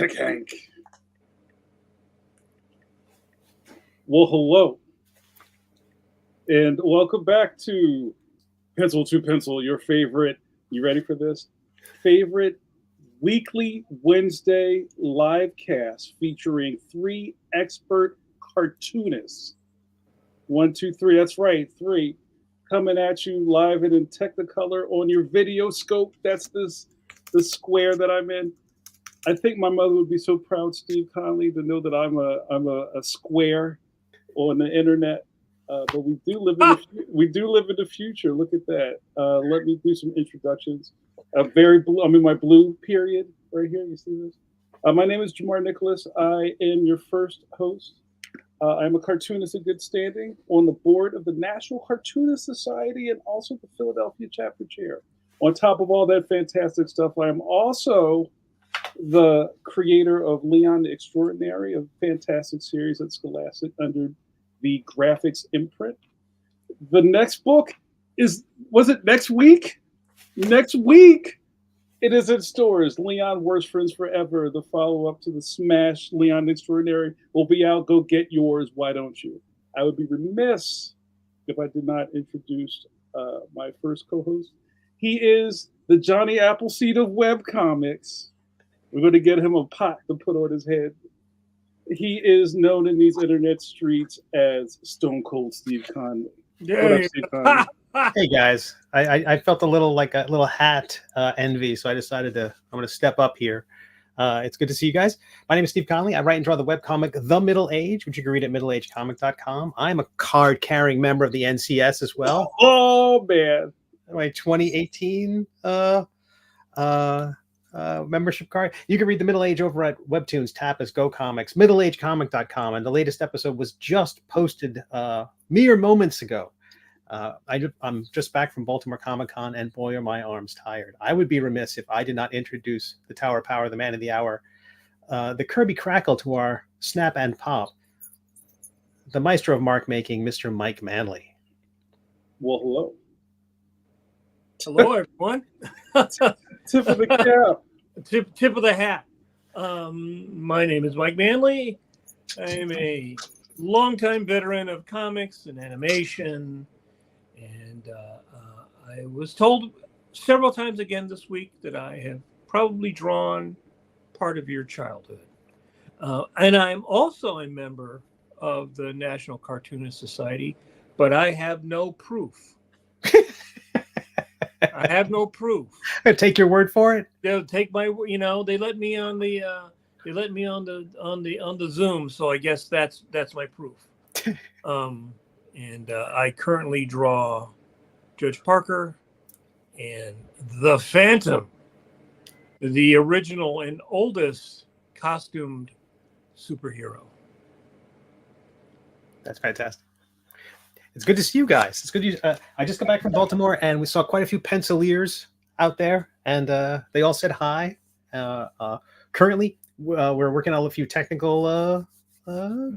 Check Hank. Well, hello. And welcome back to Pencil to Pencil, your favorite, you ready for this? Favorite weekly Wednesday live cast featuring three expert cartoonists. 1, 2, 3, that's right, three. Coming at you live and in Technicolor on your video scope. That's the square that I'm in. I think my mother would be so proud, Steve Conley, to know that I'm a square on the internet. But we do live in the future. Look at that. Let me do some introductions. I'm in my blue period right here. You see this? My name is Jamar Nicholas. I am your first host. I'm a cartoonist in good standing on the board of the National Cartoonist Society and also the Philadelphia chapter chair. On top of all that fantastic stuff, I am also the creator of Leon the Extraordinary, a fantastic series at Scholastic under the graphics imprint. The next book was it next week? Next week, it is in stores. Leon Worst Friends Forever, the follow-up to the smash Leon the Extraordinary, will be out. Go get yours. Why don't you? I would be remiss if I did not introduce my first co-host. He is the Johnny Appleseed of webcomics. We're going to get him a pot to put on his head. He is known in these internet streets as Stone Cold Steve Conley. Yeah. What up, Steve Conley? Hey guys, I felt a little hat envy, so I decided I'm going to step up here. It's good to see you guys. My name is Steve Conley. I write and draw the webcomic The Middle Age, which you can read at middleagecomic.com. I'm a card-carrying member of the NCS as well. Oh man, My 2018 membership card. You can read The Middle Age over at Webtoons, Tapas, Go Comics, middleagecomic.com, and the latest episode was just posted mere moments ago. I'm just back from Baltimore Comic-Con, and boy, are my arms tired. I would be remiss if I did not introduce the Tower of Power, the man of the hour, the Kirby Crackle to our Snap and Pop, the maestro of mark making, Mr. Mike Manley. Well, hello. Hello, everyone. Tip of the cap. Tip of the hat. My name is Mike Manley. I am a longtime veteran of comics and animation. And I was told several times again this week that I have probably drawn part of your childhood. And I'm also a member of the National Cartoonist Society, but I have no proof. I have no proof. Take your word for it. They'll take my, they let me on the Zoom, so I guess that's my proof. And I currently draw Judge Parker and the Phantom, the original and oldest costumed superhero. That's fantastic. It's good to see you guys. It's good. I just got back from Baltimore, and we saw quite a few penciliers out there, and they all said hi. Currently, we're working on a few technical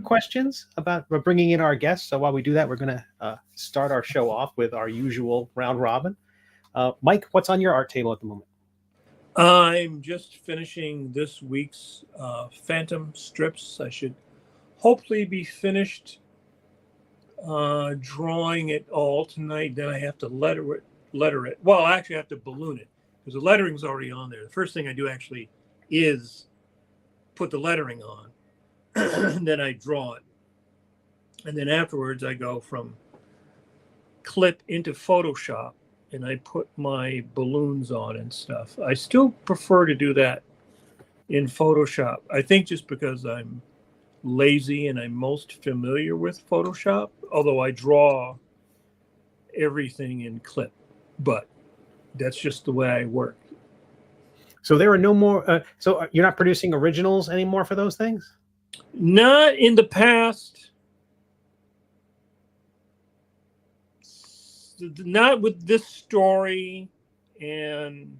questions about bringing in our guests. So while we do that, we're going to start our show off with our usual round robin. Mike, what's on your art table at the moment? I'm just finishing this week's Phantom strips. I should hopefully be finished drawing it all tonight. Then I have to letter it. Well, I actually have to balloon it because the lettering's already on there. The first thing I do actually is put the lettering on. And then I draw it. And then afterwards I go from clip into Photoshop and I put my balloons on and stuff. I still prefer to do that in Photoshop. I think just because I'm lazy and I'm most familiar with Photoshop, although I draw everything in clip, but that's just the way I work. So there are no more. So you're not producing originals anymore for those things? Not in the past. Not with this story, and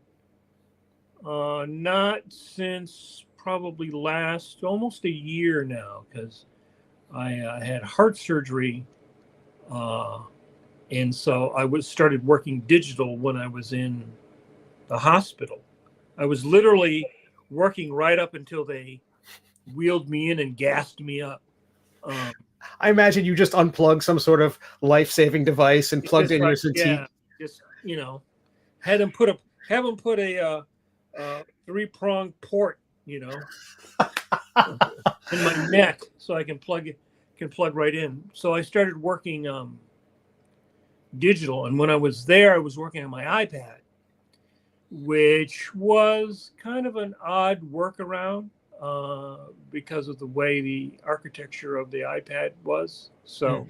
not since probably almost a year now, because I had heart surgery, and so I started working digital when I was in the hospital. I was literally working right up until they wheeled me in and gassed me up. I imagine you just unplugged some sort of life-saving device and plugged in your seat. Yeah, just have them put a 3-pronged port, in my neck so I can plug right in. So I started working digital, and when I was there, I was working on my iPad, which was kind of an odd workaround because of the way the architecture of the iPad was. So,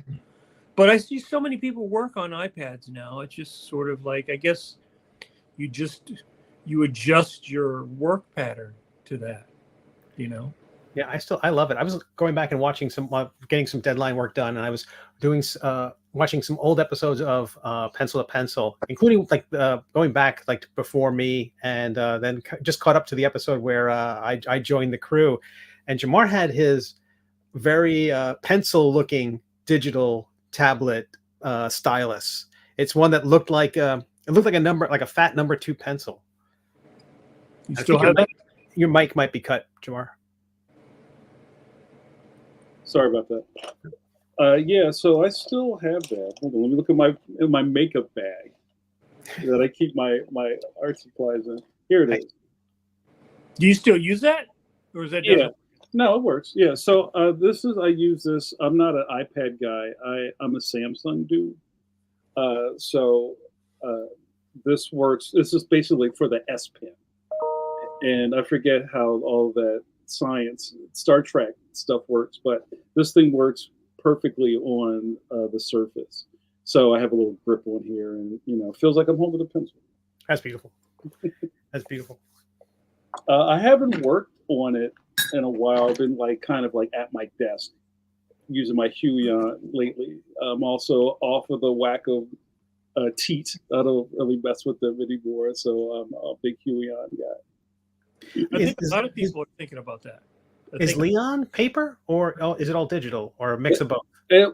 but I see so many people work on iPads now. It's just sort of like, I guess you adjust your work pattern to that, Yeah, I love it. I was going back and watching getting some deadline work done, and I was doing watching some old episodes of Pencil to Pencil, including like going back like before me, and then just caught up to the episode where I joined the crew, and Jamar had his very pencil-looking digital tablet stylus. It's one that looked like a fat number 2 pencil. You still have that? Your mic might be cut, Jamar. Sorry about that. Yeah, so I still have that. Hold on, let me look at my makeup bag that I keep my art supplies in. Here it is. Do you still use that, or is that? Yeah, no, it works. Yeah, so I use this. I'm not an iPad guy. I'm a Samsung dude. This works. This is basically for the S Pen, and I forget how all that science, Star Trek stuff works, but this thing works perfectly on the Surface. So I have a little grip on here, and it feels like I'm holding a pencil. That's beautiful. That's beautiful. I haven't worked on it in a while. I've been kind of at my desk using my Huion lately. I'm also off of the whack of teat. I don't really mess with them anymore, so I'm a big Huion guy. I think a lot of people are thinking about that. Is Leon paper, or is it all digital, or a mix of both?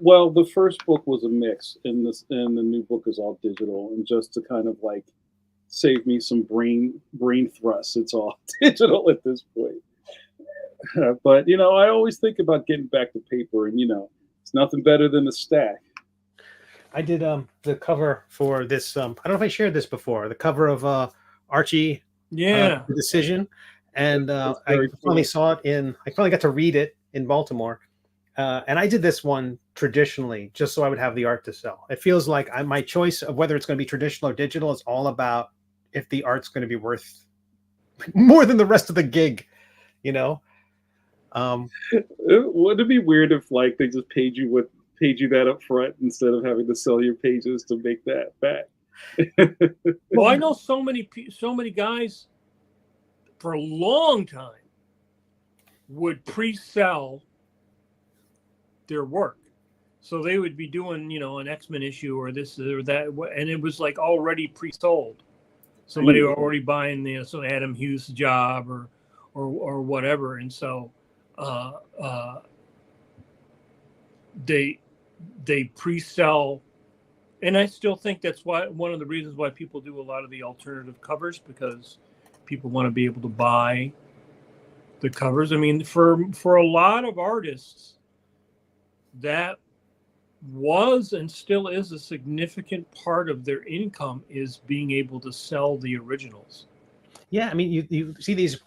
Well, the first book was a mix, and the new book is all digital. And just to kind of save me some brain thrust, it's all digital at this point. But I always think about getting back to paper, and it's nothing better than a stack. I did the cover for this. I don't know if I shared this before. The cover of Archie. Yeah, The Decision, and I finally saw it I finally got to read it in Baltimore, and I did this one traditionally just so I would have the art to sell. It feels like my choice of whether it's going to be traditional or digital is all about if the art's going to be worth more than the rest of the gig, Wouldn't it be weird if they just paid you that up front instead of having to sell your pages to make that back? Well, I know so many guys for a long time would pre-sell their work, so they would be doing an X-Men issue or this or that, and it was already pre-sold. Somebody already buying some Adam Hughes job or whatever, and so they pre-sell. And I still think that's one of the reasons why people do a lot of the alternative covers, because people want to be able to buy the covers. I mean, for a lot of artists, that was and still is a significant part of their income, is being able to sell the originals. Yeah, I mean, you see these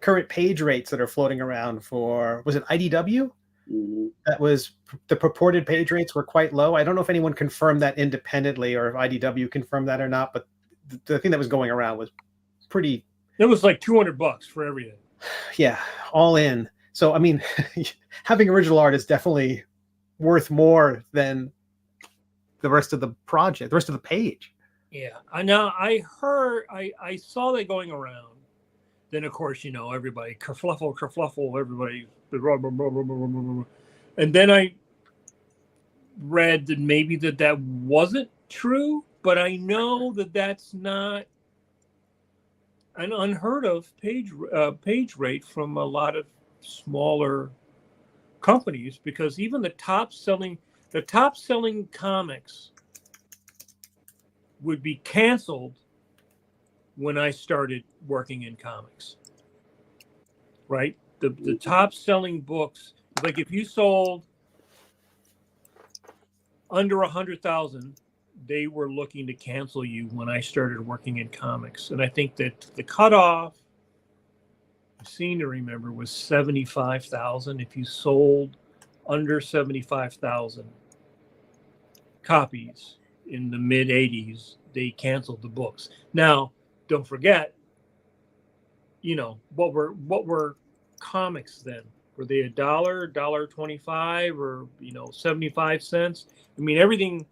current page rates that are floating around for, was it IDW? Mm-hmm. That was the purported page rates were quite low. I don't know if anyone confirmed that independently or if IDW confirmed that or not, but the thing that was going around was pretty. It was like $200 for everything. Yeah, all in. So I mean, having original art is definitely worth more than the rest of the project, the rest of the page. Yeah, I saw that going around. Then, of course, everybody, kerfluffle, everybody. And then I read that maybe that wasn't true, but I know that that's not an unheard of page rate from a lot of smaller companies, because even the top selling comics would be canceled when I started working in comics. Right? The top selling books, like if you sold under 100,000, they were looking to cancel you when I started working in comics. And I think that the cutoff, I seem to remember, was 75,000. If you sold under 75,000 copies in the mid 80s, they canceled the books. Now, don't forget, what were comics then? Were they $1.25, or 75 cents? I mean, everything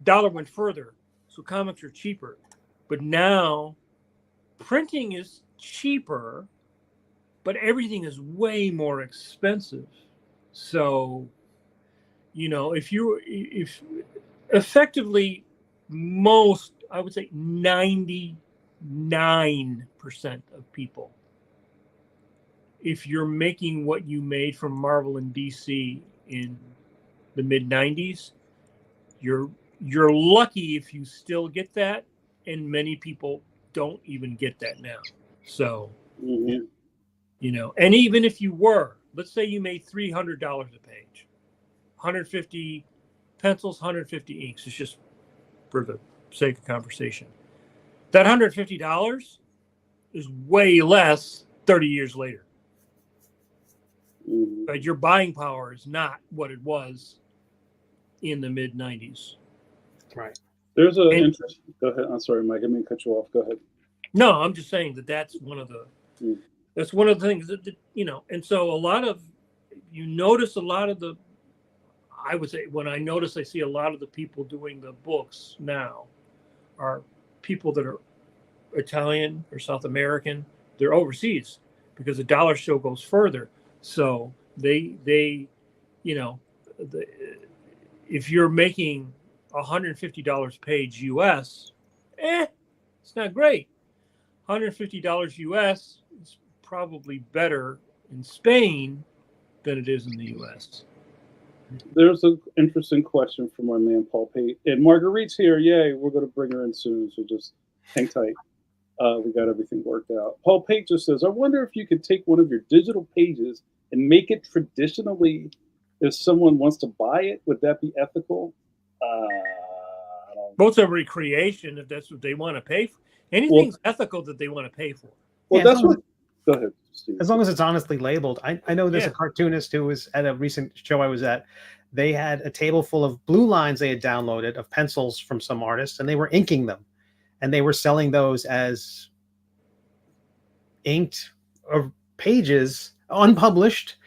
dollar went further, so comics are cheaper. But now printing is cheaper, but everything is way more expensive. So, if effectively most, I would say 99% of people, if you're making what you made from Marvel and DC in the mid 90s, you're lucky if you still get that, and many people don't even get that now. So, and even if you were, let's say you made $300 a page, 150 pencils, 150 inks. It's just for the sake of conversation. That $150 is way less 30 years later. But your buying power is not what it was in the mid 90s. Right. There's an interest. Go ahead. I'm sorry, Mike. I didn't cut you off. Go ahead. No, I'm just saying that's one of the that's one of the things that and so you notice a lot of the, I would say, I see a lot of the people doing the books now are people that are Italian or South American. They're overseas because the dollar still goes further. So they if you're making $150 a page US, it's not great. $150 US is probably better in Spain than it is in the US. There's an interesting question from our man Paul Pate, and Marguerite's here. Yay, we're going to bring her in soon, so just hang tight. We got everything worked out. Paul Pate just says, I wonder if you could take one of your digital pages and make it traditionally, if someone wants to buy it, would that be ethical? Well, it's a recreation if that's what they want to pay for. Anything's ethical that they want to pay for. Well, that's what. Go ahead, Steve. As long as it's honestly labeled. I know there's a cartoonist who was at a recent show I was at. They had a table full of blue lines they had downloaded of pencils from some artists, and they were inking them. And they were selling those as inked pages, unpublished.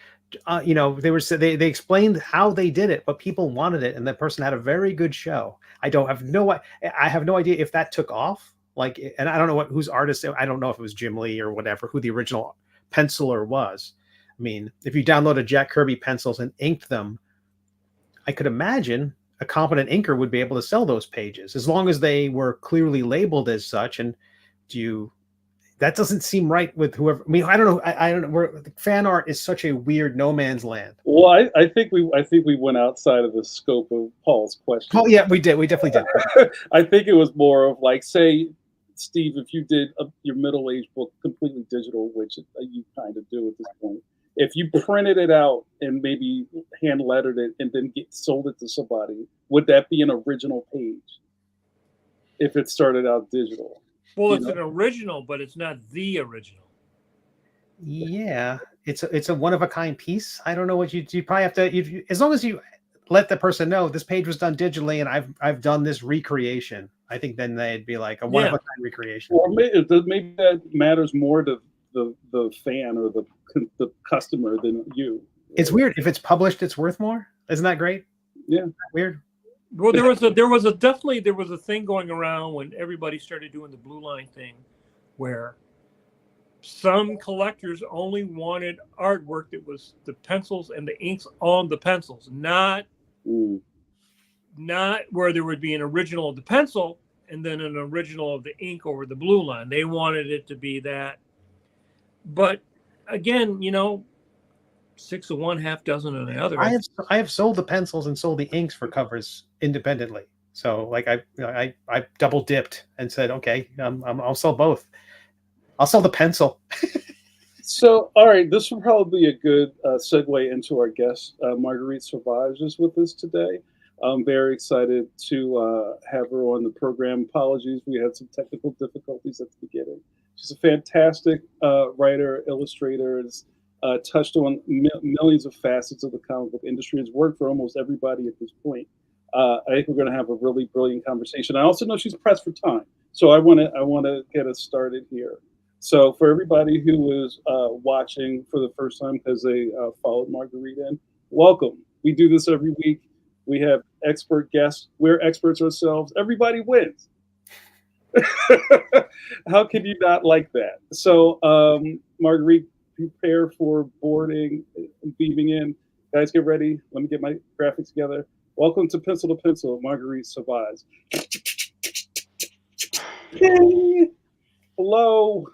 They explained how they did it, but people wanted it, and that person had a very good show. I have no idea if that took off. And I don't know whose artist. I don't know if it was Jim Lee or whatever, who the original penciler was. I mean, if you downloaded Jack Kirby pencils and inked them, I could imagine a competent inker would be able to sell those pages as long as they were clearly labeled as such. And that doesn't seem right with whoever. I mean, I don't know. I don't know. Fan art is such a weird no man's land. Well, I think we went outside of the scope of Paul's question. Oh yeah, we did. We definitely did. I think it was more of like, say, Steve, if you did your middle-aged book completely digital, which you kind of do at this point, if you printed it out and maybe hand lettered it and then sold it to somebody, would that be an original page? If it started out digital. Well, it's an original, but it's not the original. Yeah, it's a one of a kind piece. I don't know what you probably have to. As long as you let the person know this page was done digitally and I've done this recreation, I think then they'd be like a one of a kind recreation. Or maybe that matters more to the fan or the customer than you. It's weird. If it's published, it's worth more. Isn't that great? Yeah. Weird. Well, there was a thing going around when everybody started doing the blue line thing, where some collectors only wanted artwork that was the pencils and the inks on the pencils, not where there would be an original of the pencil and then an original of the ink over the blue line. They wanted it to be that. But again, 6 of one, half dozen of the other. I have sold the pencils and sold the inks for covers independently. So like I double dipped and said, okay, I'll sell both. I'll sell the pencil. So, all right, this will probably be a good segue into our guest. Marguerite Sauvage is with us today. I'm very excited to have her on the program. Apologies, we had some technical difficulties at the beginning. She's a fantastic writer, illustrator, has touched on millions of facets of the comic book industry, has worked for almost everybody at this point. I think we're going to have a really brilliant conversation. I also know she's pressed for time, so I want to get us started here. So for everybody who is watching for the first time because they followed Marguerite in, welcome. We do this every week. We have expert guests. We're experts ourselves. Everybody wins. How can you not like that? So Marguerite, prepare for boarding and beaming in. Guys, get ready. Let me get my graphics together. Welcome to Pencil, Marguerite Sauvage. Yay. Hello.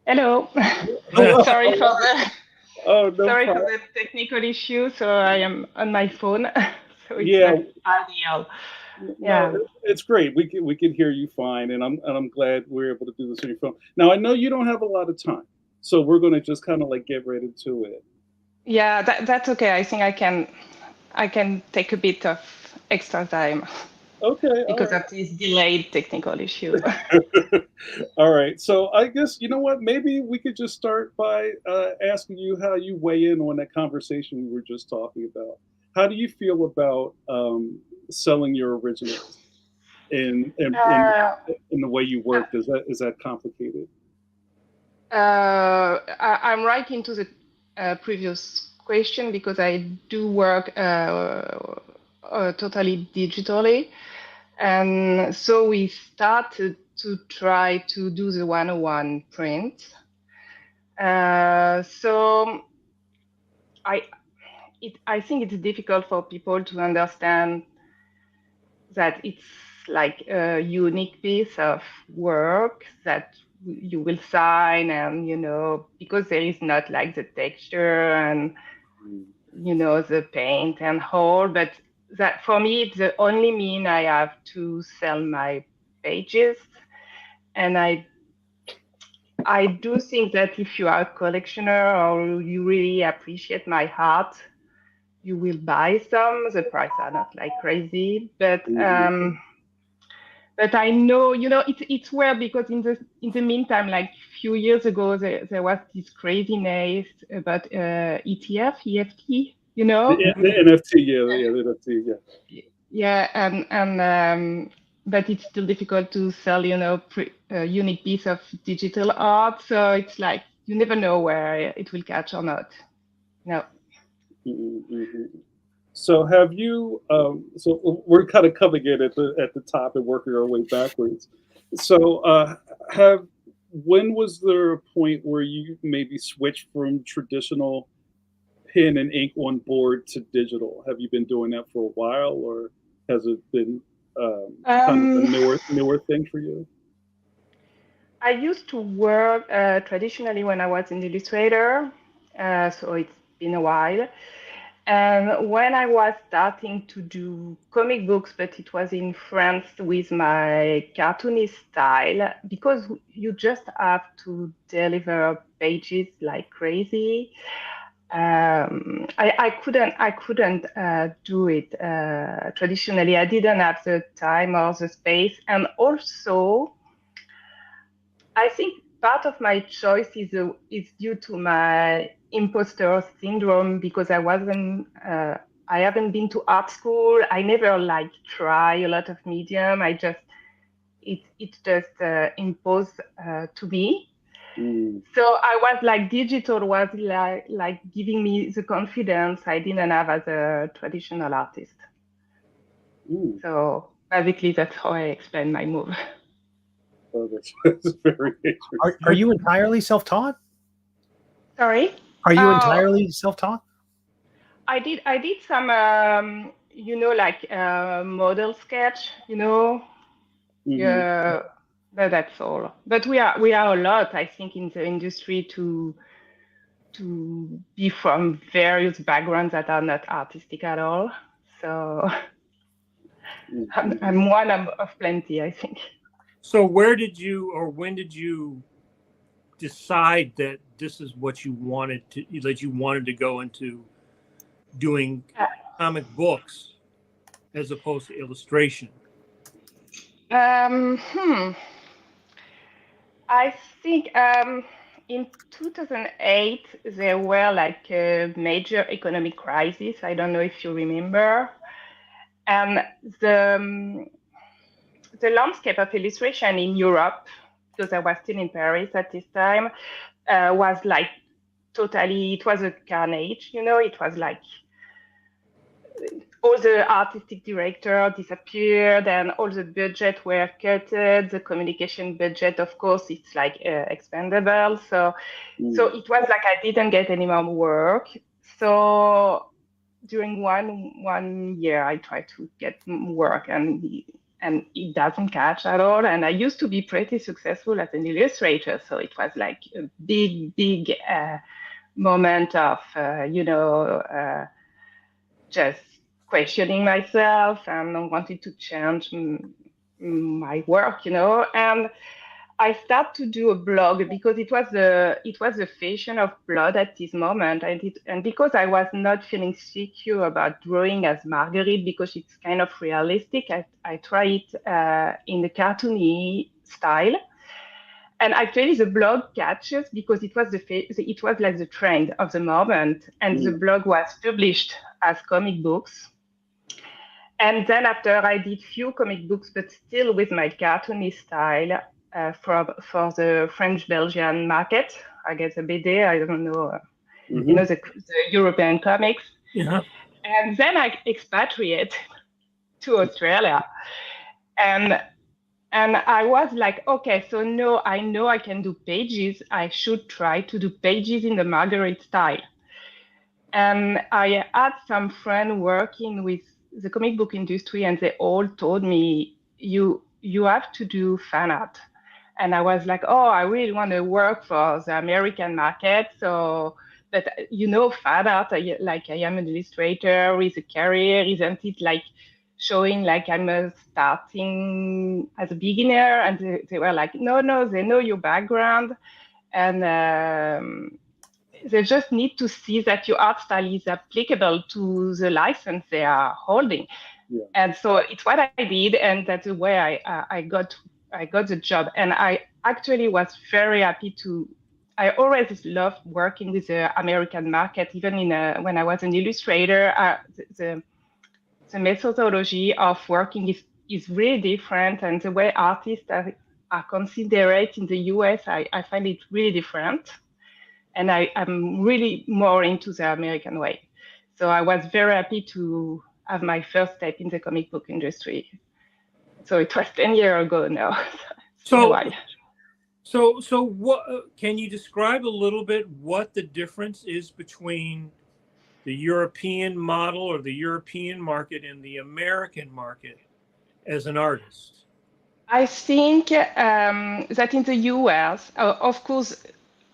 Hello. Hello. Sorry for the Oh, no sorry for problem. the technical issue. So I am on my phone, so it's Yeah, not ideal. no, Yeah. it's great. We can hear you fine, and I'm glad we're able to do this on your phone. Now I know you don't have a lot of time, so we're going to just kind of like get right into it. Yeah, that's okay. I think I can take a bit of extra time Okay, all because of this delayed technical issue. right, all right. So I guess you know what? Maybe we could just start by asking you how you weigh in on that conversation we were just talking about. How do you feel about selling your originals Uh, in the way you work? Is that complicated? I'm right into the previous question because I do work totally digitally. And so we started to try to do the 101 print. So I think it's difficult for people to understand that it's like a unique piece of work that you will sign, and because there is not like the texture and the paint and whole, but that for me it's the only mean I have to sell my pages. And I do think that if you are a collectioner or you really appreciate my art, you will buy some. The price are not like crazy, but Mhm. I know, it's weird because in the meantime, like few years ago, there was this craziness about ETF, EFT, The NFT, yeah, the NFT, yeah. Yeah, but it's still difficult to sell, a unique piece of digital art. So it's like you never know where it will catch or not. No. Mm-hmm. So have you? So we're kind of coming in at the top and working our way backwards. So have when was there a point where you maybe switched from traditional pen and ink on board to digital? Have you been doing that for a while, or has it been kind of a Um, newer thing for you? I used to work traditionally when I was an illustrator, so it's been a while. And when I was starting to do comic books, but it was in France with my cartoonist style, because you just have to deliver pages like crazy. I couldn't do it traditionally. I didn't have the time or the space, and also I think part of my choice is due to my imposter syndrome because I haven't been to art school. I never like try a lot of medium. It just imposed to me. Mm, So I was like digital was like giving me the confidence I didn't have as a traditional artist. mm. So basically that's how I explain my move. Oh, that's very Are interesting. you entirely self-taught? Sorry. Are you Uh, entirely self-taught? I did some like model sketch, Hmm. yeah, but that's all. But we are a lot, I think, in the industry to be from various backgrounds that are not artistic at all. So I'm one of plenty, I think. So where did you, or when did you decide that this is what you wanted to go into doing comic books as opposed to illustration? I think in 2008 there were like a major economic crisis. I don't know if you remember, and the landscape of illustration in Europe, because I was still in Paris at this time, was like totally. It was a carnage. It was like all the artistic director disappeared and all the budget were cut. The communication budget, of course, it's like expendable. So it was like I didn't get any more work. So during one year, I tried to get work and it doesn't catch at all. And I used to be pretty successful as an illustrator. So it was like a big moment of, just questioning myself and wanted to change my work, and I started to do a blog because it was the fashion of blood at this moment, and because I was not feeling secure about drawing as Marguerite because it's kind of realistic, I tried it in the cartoony style. And actually, the blog catches because it was like the trend of the moment, and the blog was published as comic books. And then after I did few comic books, but still with my cartoony style for the French-Belgian market. I guess the BD, I don't know, the European comics. Yeah. And then I expatriated to Australia. And I was like, okay, so no, I know I can do pages. I should try to do pages in the Marguerite style. And I had some friends working with the comic book industry, and they all told me, you have to do fan art. And I was like, oh, I really want to work for the American market. So, but fan art, like I am an illustrator with a career, isn't it like showing like I'm starting as a beginner? And they were like, no, they know your background. And they just need to see that your art style is applicable to the license they are holding. Yeah. And so it's what I did, and that's the way I got the job. And I actually was very happy I always loved working with the American market, even when I was an illustrator. The methodology of working is really different, and the way artists are considered in the US, I find it really different. And I'm really more into the American way. So I was very happy to have my first step in the comic book industry. So it was 10 years ago now. So what can you describe a little bit what the difference is between the European model or the European market and the American market as an artist? I think that in the US, of course,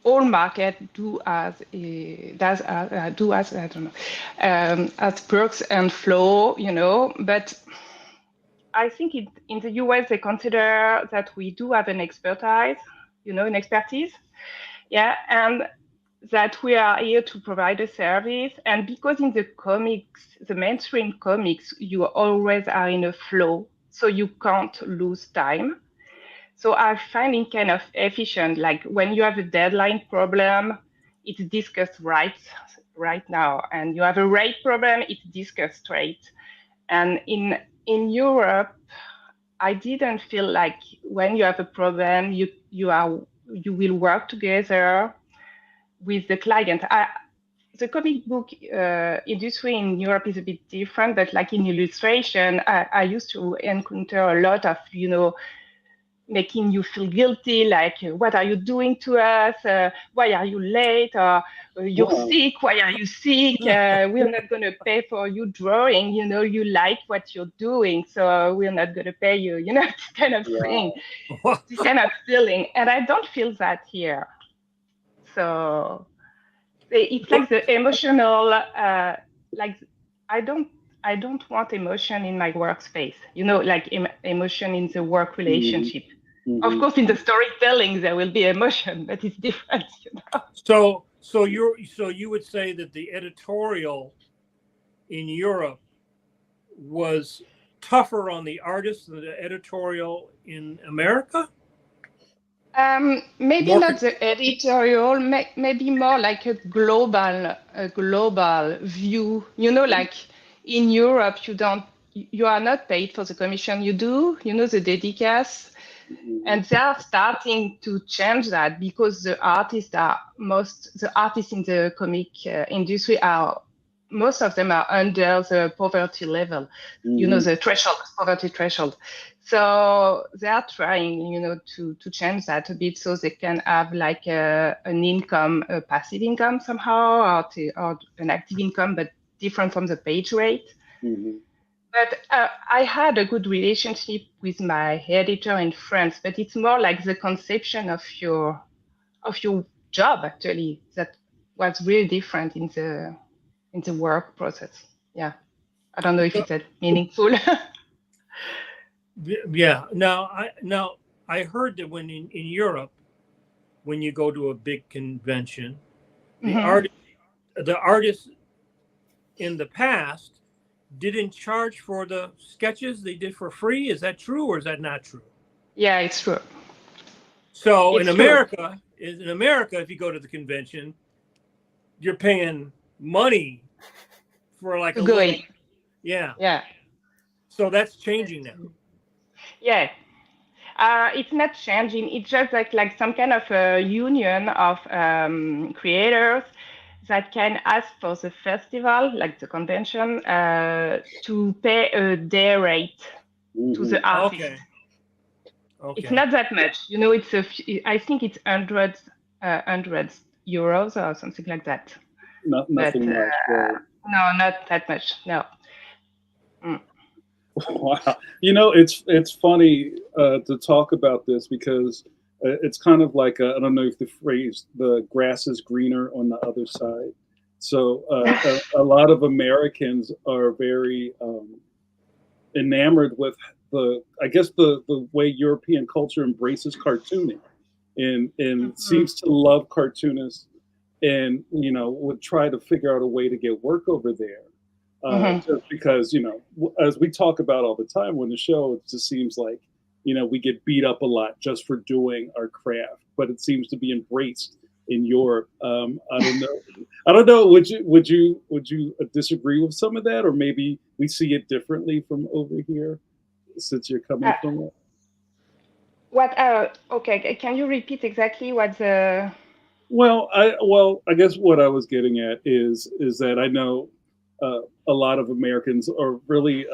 all markets do as I don't know, as perks and flow, but I think in the US they consider that we do have an expertise, an expertise, yeah, and that we are here to provide a service. And because in the comics, the mainstream comics, you always are in a flow, so you can't lose time. So I find it kind of efficient. Like when you have a deadline problem, it's discussed right now. And you have a rate problem, it's discussed straight. And in Europe, I didn't feel like when you have a problem, you will work together with the client. The comic book industry in Europe is a bit different, but like in illustration, I used to encounter a lot of, making you feel guilty, like, what are you doing to us? Why are you late? Or you're sick, why are you sick? We're not going to pay for you drawing, you like what you're doing, so we're not going to pay you, this kind of thing, this kind of feeling. And I don't feel that here. So it's like the emotional, like, I don't want emotion in my workspace. You know, like emotion in the work relationship. Of course, in the storytelling there will be emotion, but it's different. You know? So you would say that the editorial in Europe was tougher on the artists than the editorial in America? Maybe More not the editorial, maybe more like a global view. You know, like in Europe, you are not paid for the commission you do. You know, the dédicace, and they are starting to change that because the artists in the comic industry are, most of them are under the poverty level. You know, the poverty threshold. So they are trying, you know, to change that a bit so they can have like an income, a passive income somehow, or an active income, but different from the page rate. But I had a good relationship with my editor in France, but it's more like the conception of your job actually that was really different in the work process. Yeah, I don't know if it's that meaningful. Yeah. Now I heard that when in Europe, when you go to a big convention, the artists in the past didn't charge for the sketches they did for free. Is that true or is that not true? Yeah, it's true. So It's in true. America, if you go to the convention, you're paying money for like To a go little, in. yeah. Yeah. So that's changing now. Yeah. It's not changing. It's just like some kind of a union of creators that can ask for the festival, like the convention, to pay a day rate to the artist. Okay. It's not that much. You know, I think it's hundreds euros or something like that. Nothing much. Right? No, not that much. No. Wow. You know, it's funny to talk about this because it's kind of like I don't know if the phrase "the grass is greener on the other side." So a lot of Americans are very enamored with I guess the way European culture embraces cartooning, and seems to love cartoonists, and you know would try to figure out a way to get work over there. Just because, you know, as we talk about all the time on the show, it just seems like, you know, we get beat up a lot just for doing our craft, but it seems to be embraced in Europe. I don't know. I don't know. Would you disagree with some of that, or maybe we see it differently from over here, since you're coming from it? What? Okay. Can you repeat exactly what the? Well, I guess what I was getting at is that I know a lot of Americans are really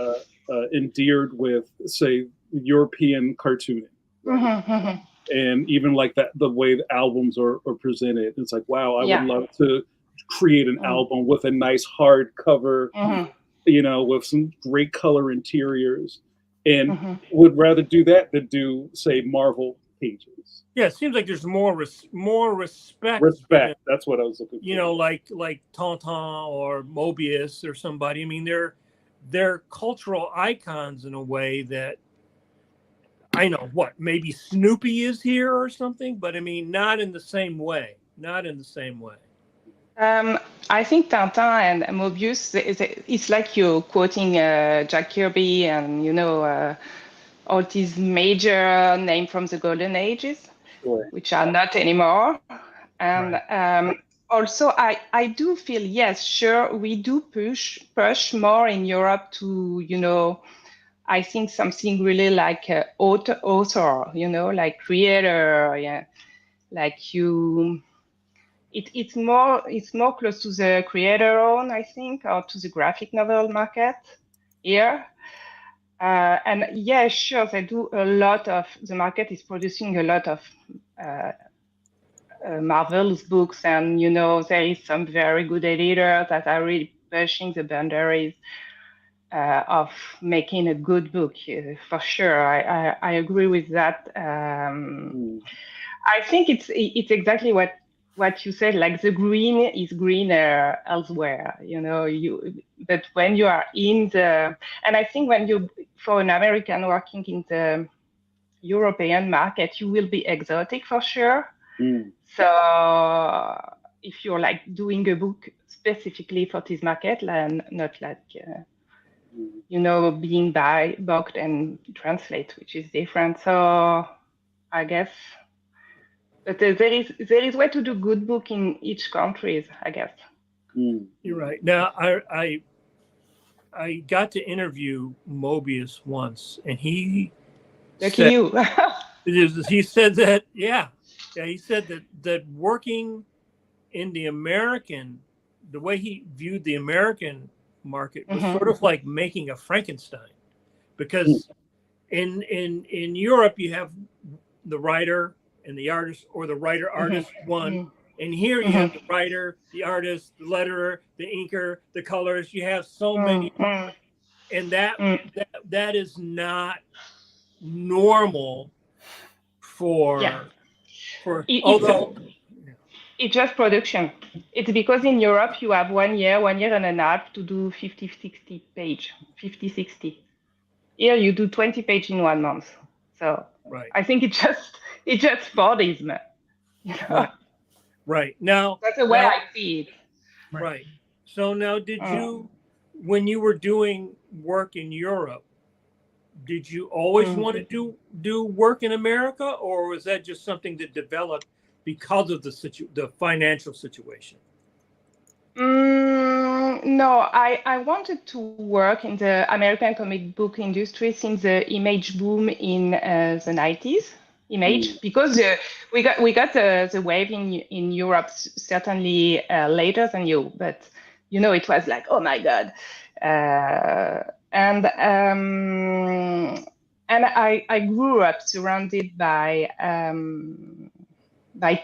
endeared with, say, European cartooning, right? And even like that, the way the albums are presented, it's like, wow, I would love to create an album with a nice hard cover, you know, with some great color interiors, and would rather do that than do, say, Marvel pages. Yeah, it seems like there's more respect. Respect. That's what I was looking for. You know, like Tintin or Mobius or somebody. I mean, they're cultural icons in a way that I know what maybe Snoopy is here or something, but I mean, not in the same way. Not in the same way. I think Tintin and Mobius, it's like you're quoting Jack Kirby and, you know, all these major names from the golden ages, which are not anymore. And also, I do feel, yes, sure, we do push more in Europe to, you know, I think something really like author, you know, like creator, yeah, like you. It's more close to the creator own, I think, or to the graphic novel market here. And yeah, sure, they do a lot of, the market is producing a lot of Marvel's books, and, you know, there is some very good editors that are really pushing the boundaries of making a good book, for sure. I agree with that. I think it's exactly what what you said, like the green is greener elsewhere, but when you are in the, and I think when you, for an American working in the European market, you will be exotic for sure. So if you're like doing a book specifically for this market, and not like, being booked and translate, which is different. So I guess, but there is way to do good book in each countries, I guess. You're right. Now, I got to interview Mobius once, and he Lucky you. he said that, he said that working in the way he viewed the American market was sort of like making a Frankenstein, because in Europe you have the writer and the artist, or the writer artist one, and here you have the writer, the artist, the letterer, the inker, the colorist. You have so many, and that is not normal for it's just production. It's because in Europe you have 1 year and a half to do 50-60 page, 50-60. Here you do 20 page in 1 month. So I think it's just Fordism. Right. Now that's the way I see it. Right. So now, did you, when you were doing work in Europe, did you always want to do work in America, or was that just something that developed because of the financial situation? No, I wanted to work in the American comic book industry since the image boom in the 90s. Because we got the wave in Europe certainly later than you, but it was like, oh my god, and I grew up surrounded by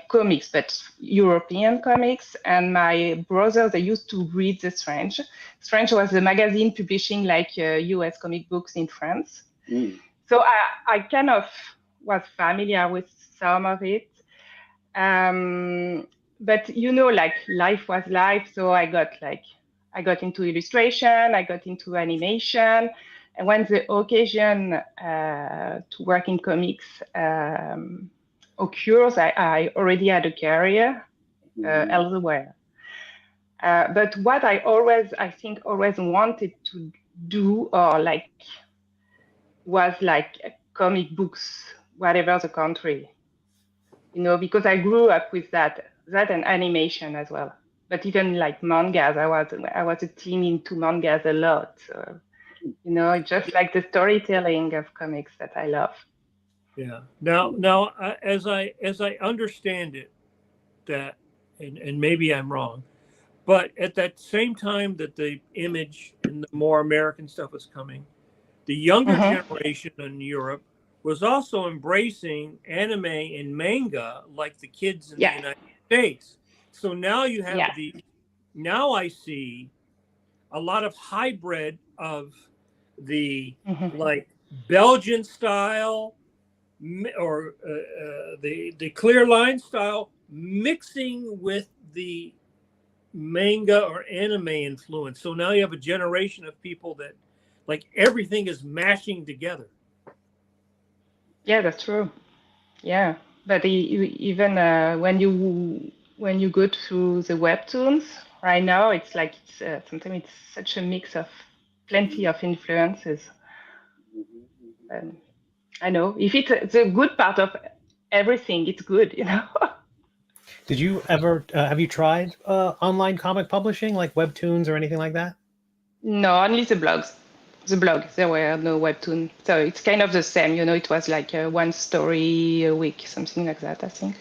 comics, but European comics, and my brother, they used to read the Strange. Strange was a magazine publishing like US comic books in France. So I kind of was familiar with some of it. But like life was life. So I got into illustration, I got into animation. And when the occasion to work in comics occurs, I already had a career elsewhere. But what I always wanted to do, or was comic books, whatever the country, because I grew up with that and animation as well. But even like mangas, I was a teen into mangas a lot. So, just like the storytelling of comics that I love. Yeah. Now, as I understand it, that, and maybe I'm wrong, but at that same time that the image and the more American stuff was coming, the younger generation in Europe was also embracing anime and manga like the kids in the United States. So now you have now I see a lot of hybrid of the like Belgian style or the clear line style mixing with the manga or anime influence. So now you have a generation of people that like everything is mashing together. Yeah, that's true. Yeah, but even when you go through the webtoons right now, it's like sometimes it's such a mix of plenty of influences. I know if it's the good part of everything, it's good, Did you ever have you tried online comic publishing like webtoons or anything like that? No, only the blogs. The blog, there were no webtoon. So it's kind of the same, it was like one story a week, something like that, I think.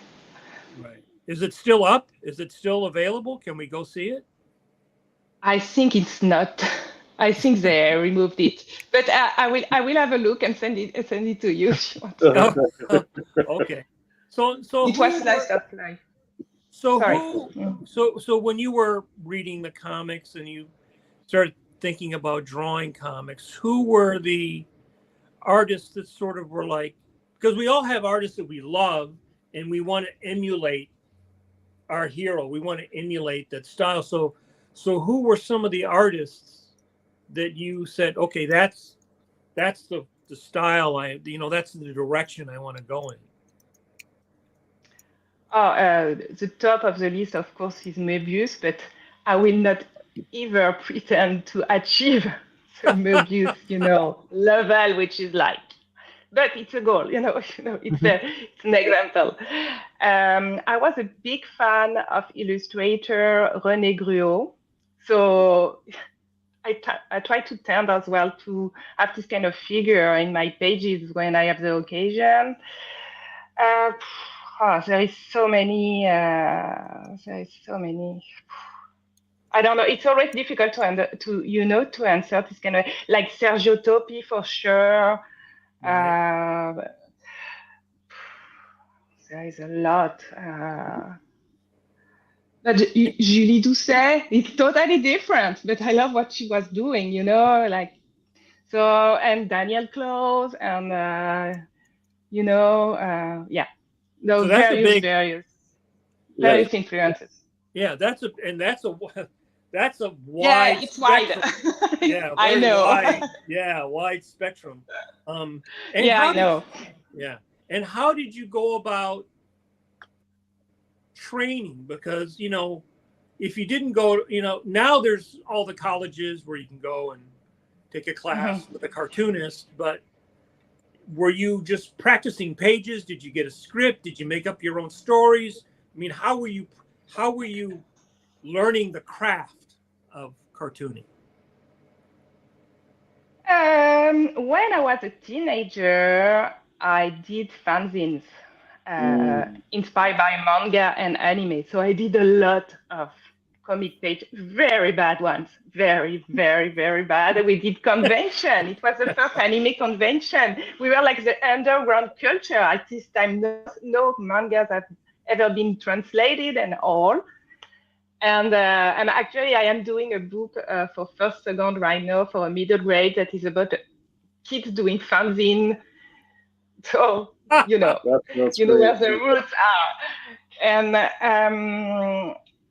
Right. Is it still up? Is it still available? Can we go see it? I think it's not. I think they removed it. But I will have a look and send it to you if you want. Okay. So it was nice to apply. So when you were reading the comics and you started thinking about drawing comics, who were the artists that sort of were like, because we all have artists that we love and we want to emulate our hero. We want to emulate that style. So who were some of the artists that you said, okay, that's the style that's the direction I want to go in? The top of the list, of course, is Möbius, but I will not ever pretend to achieve the Möbius, level, which is like, but it's a goal, it's an example. I was a big fan of illustrator René Gruot, so I try to tend as well to have this kind of figure in my pages when I have the occasion. There is so many. I don't know. It's always difficult to answer this kind of, like Sergio Topi for sure. Right. There is a lot. But Julie Doucet, it's totally different. But I love what she was doing. And Daniel Close and yeah. No, So that's various influences. Yeah, that's a wide. Yeah, it's wide. Yeah, I know. Wide, wide spectrum. And I know. And how did you go about training? Because if you didn't go, now there's all the colleges where you can go and take a class with a cartoonist, but were you just practicing pages? Did you get a script? Did you make up your own stories? I mean, how were you learning the craft of cartooning? When I was a teenager, I did fanzines inspired by manga and anime. So I did a lot of comic pages, very bad ones, very, very, very bad. We did convention. It was the first anime convention. We were like the underground culture. At this time, no mangas have ever been translated and all. And actually, I am doing a book for first, second right now for a middle grade that is about kids doing fanzine. So, that's where the roots are.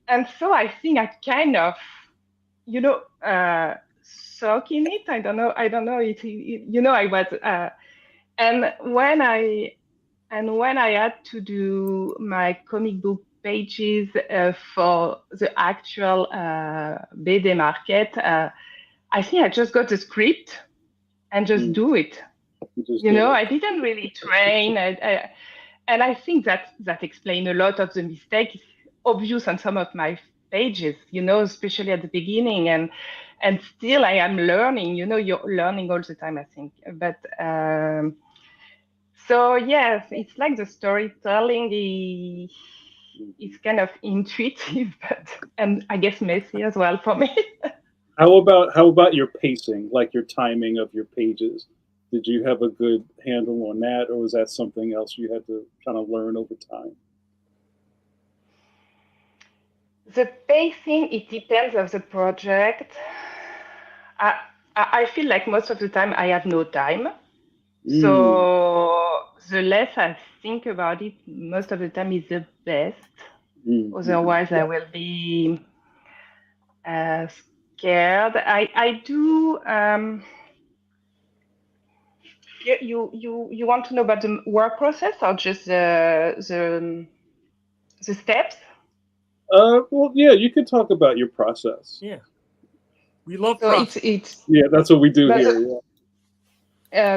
And so I think I kind of, soak in it. I don't know. I was, and when I had to do my comic book pages for the actual BD market, I think I just got the script and just do it. I didn't really train. And I think that explains a lot of the mistakes obvious on some of my pages, especially at the beginning. And still I am learning, you're learning all the time, I think. But so yes, it's like the storytelling is kind of intuitive, and I guess messy as well for me. How about your pacing, like your timing of your pages? Did you have a good handle on that, or was that something else you had to kind of learn over time? The pacing, it depends on the project. I feel like most of the time I have no time. So the less I think about it, most of the time is the best. Otherwise, I will be scared. I do. You want to know about the work process or just the steps? Well, yeah, you could talk about your process. Yeah, we love process. Yeah, that's what we do here.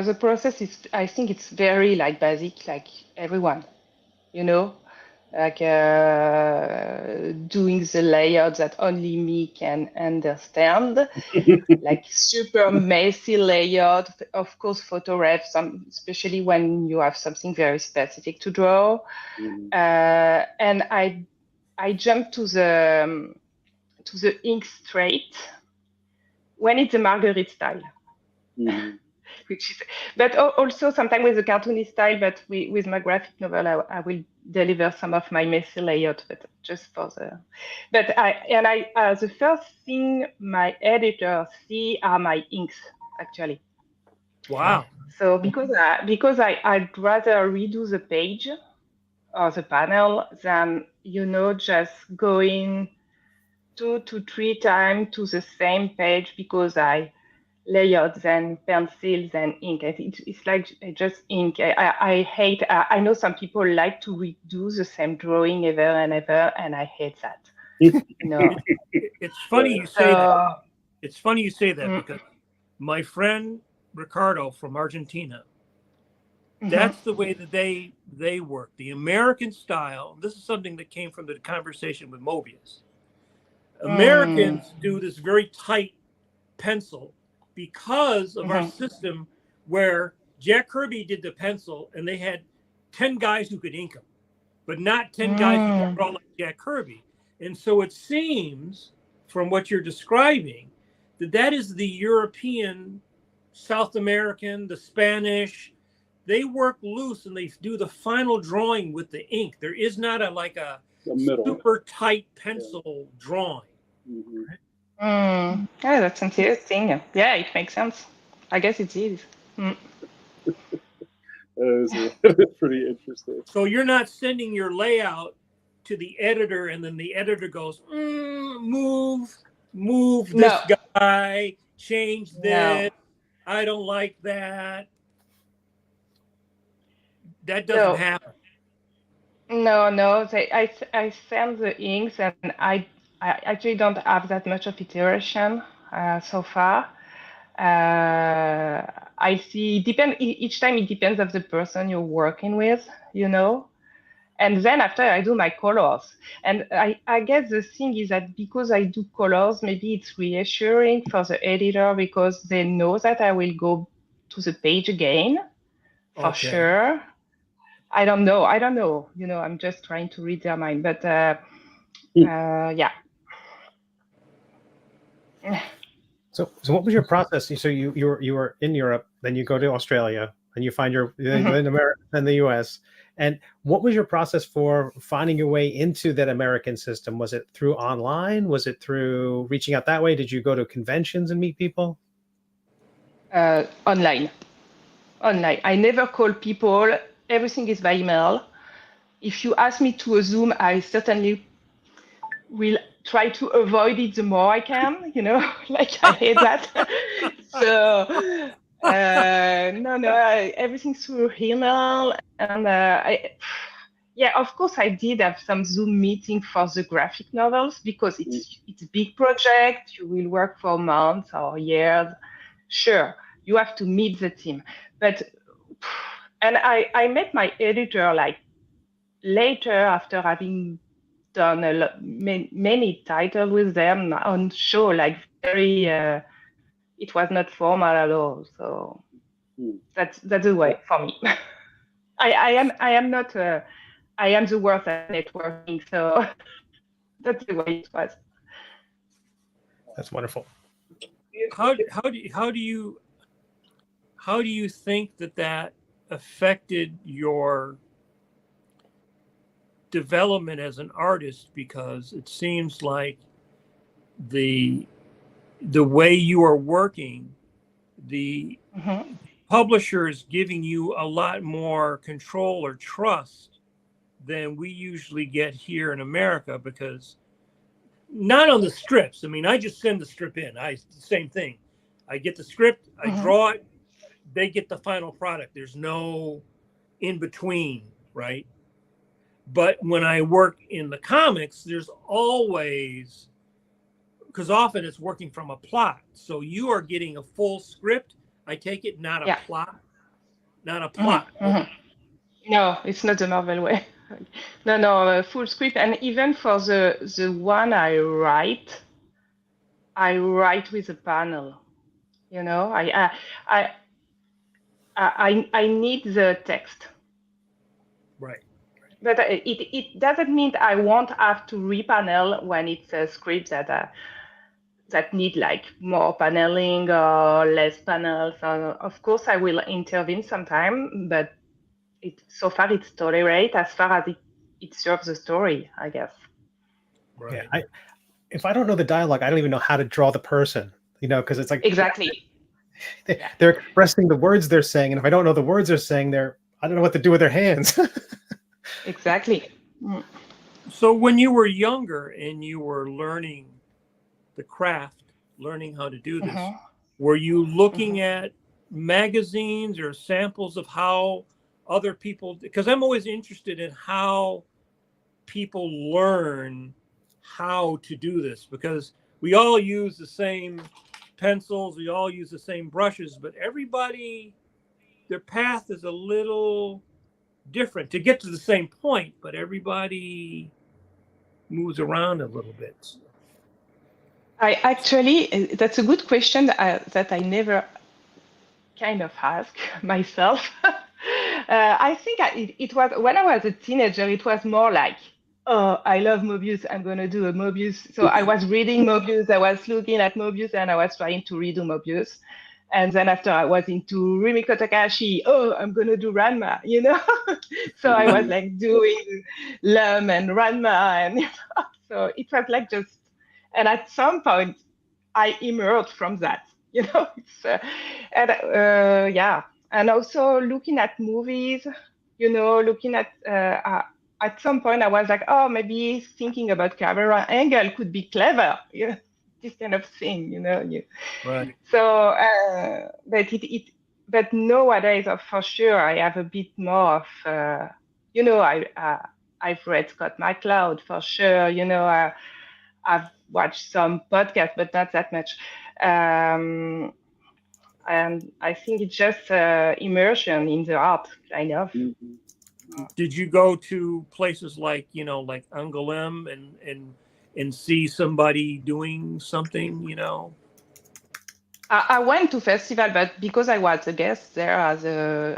The process is, I think it's very like basic, like everyone, like doing the layout that only me can understand, like super messy layout, of course, photo ref, especially when you have something very specific to draw. And I jump to the ink straight when it's a Marguerite style. But also sometimes with the cartoony style, but with my graphic novel, I will deliver some of my messy layout, but just for the. But the first thing my editors see are my inks, actually. Wow. So because I'd rather redo the page or the panel than, just going 2 to 3 times to the same page because I layered then pencils and ink. It's like just ink. I hate, I know some people like to redo the same drawing ever and ever, and I hate that. It's funny you say that. It's funny you say that because my friend Ricardo from Argentina, that's the way that they work. The American style, this is something that came from the conversation with Mobius. Americans do this very tight pencil because of our system where Jack Kirby did the pencil and they had 10 guys who could ink them, but not 10 guys who could draw like Jack Kirby. And so it seems from what you're describing that is the European, South American, the Spanish. They work loose and they do the final drawing with the ink. There is not a super tight pencil drawing. Yeah, that's interesting. Yeah, it makes sense. I guess it is. That is pretty interesting. So you're not sending your layout to the editor and then the editor goes, move this guy, change this. I don't like that. That doesn't happen. No. I send the inks, and I actually don't have that much of iteration so far. I see. Each time it depends of the person you're working with, And then after I do my colors, and I guess the thing is that because I do colors, maybe it's reassuring for the editor because they know that I will go to the page again for sure. I don't know. I'm just trying to read their mind, but yeah. So what was your process? So you were in Europe, then you go to Australia, and you find your in America and the US. And what was your process for finding your way into that American system? Was it through online? Was it through reaching out that way? Did you go to conventions and meet people? Online. I never call people. Everything is by email. If you ask me to a Zoom, I certainly will try to avoid it the more I can, I hate that. So, everything's through email. And of course, I did have some Zoom meeting for the graphic novels because it's a big project. You will work for months or years. Sure, you have to meet the team. And I met my editor later after having done many titles with them on show, very. It was not formal at all, so that's the way for me. I am not. I am the worst at networking, so that's the way it was. That's wonderful. How do you think that affected your development as an artist? Because it seems like the way you are working, the publisher is giving you a lot more control or trust than we usually get here in America, because not on the strips. I mean, I just send the strip in. Same thing. I get the script, I draw it, they get the final product. There's no in between, right? But when I work in the comics, there's always, because often it's working from a plot. So you are getting a full script. I take it, not a plot. No, it's not the Marvel way. No, full script. And even for the one I write with a panel. I need the text. Right. But it doesn't mean I won't have to repanel when it's a script that need more paneling or less panels. Of course, I will intervene sometime, but so far it's tolerate as far as it serves the story, I guess. Right. Yeah, if I don't know the dialogue, I don't even know how to draw the person, because it's exactly. They're expressing the words they're saying, and if I don't know the words they're saying, I don't know what to do with their hands. Exactly. Mm. So when you were younger and you were learning the craft, learning how to do this, Mhm. were you looking Mhm. at magazines or samples of how other people, because I'm always interested in how people learn how to do this, because we all use the same pencils, we all use the same brushes, but everybody, their path is a little different to get to the same point, but everybody moves around a little bit. I actually, that's a good question that I never kind of ask myself. I think it was when I was a teenager, it was more like, oh, I love Mobius, I'm going to do a Mobius. So I was reading Mobius, I was looking at Mobius, and I was trying to redo Mobius. And then after I was into Rumiko Takahashi, oh, I'm going to do Ranma, you know? So I was like doing Lum and Ranma. And so it was like just, and at some point, I emerged from that, you know? Yeah. And also looking at movies, you know, looking at some point I was like, oh, maybe thinking about camera angle could be clever, you know, this kind of thing, you know. Right. So, but nowadays, for sure, I have a bit more of, you know, I've read Scott McCloud for sure. You know, I've watched some podcasts, but not that much. And I think it's just immersion in the art, kind of. Did you go to places like, like Angoulême and see somebody doing something, I went to festival, but because I was a guest there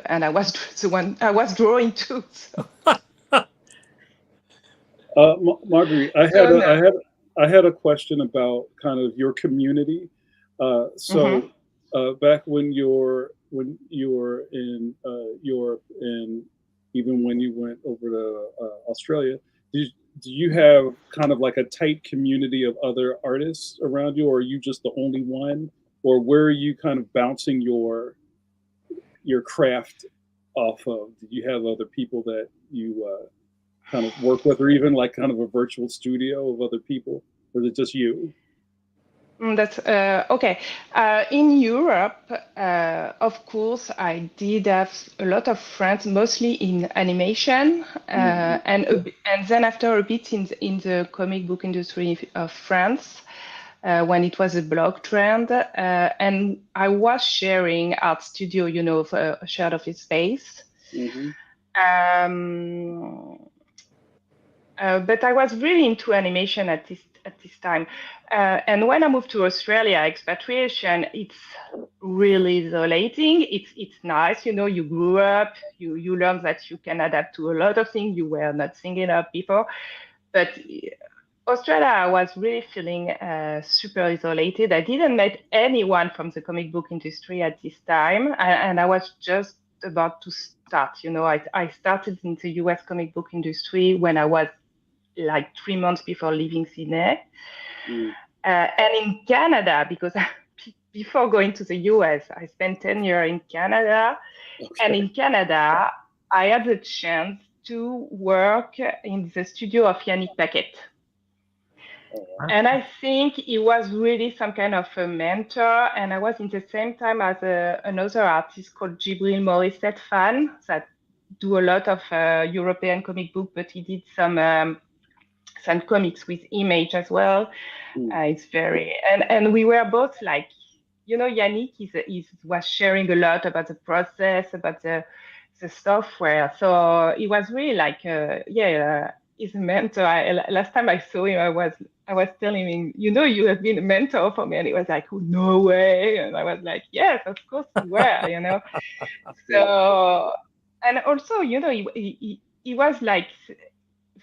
and I was the one I was drawing too. So. Marguerite, I So had a, no. I had a question about kind of your community. Mm-hmm. Back when you were in Europe, and even when you went over to Australia, do you have kind of like a tight community of other artists around you, or are you just the only one, or where are you kind of bouncing your craft off of? Do you have other people that you kind of work with, or even like kind of a virtual studio of other people, or is it just you? That's okay. In Europe, of course, I did have a lot of friends, mostly in animation, Mhm. and then after a bit in the comic book industry of France. When it was a blog trend, and I was sharing art studio, you know, for a shared office space. Mhm. Um, but I was really into animation at this time. And when I moved to Australia, expatriation, it's really isolating. It's nice, you know. You grew up, you learn that you can adapt to a lot of things you were not thinking of before. But Australia, I was really feeling super isolated. I didn't meet anyone from the comic book industry at this time, and I was just about to start. You know, I started in the US comic book industry when I was like 3 months before leaving Sydney. Mm. And in Canada, because before going to the US, I spent 10 years in Canada. And Okay. in Canada, I had the chance to work in the studio of Yannick Paquet. Oh, wow. And I think he was really some kind of a mentor. And I was in the same time as another artist called Jibril Morissette fan that do a lot of European comic book, but he did some comics with Image as well. Mm. It's very and we were both like, you know, Yannick was sharing a lot about the process, about the software. So it was really like, he's a mentor. Last time I saw him, I was telling him, you know, you have been a mentor for me, and he was like, oh, no way, and I was like, yes, of course you were, you know. So and also, you know, he was like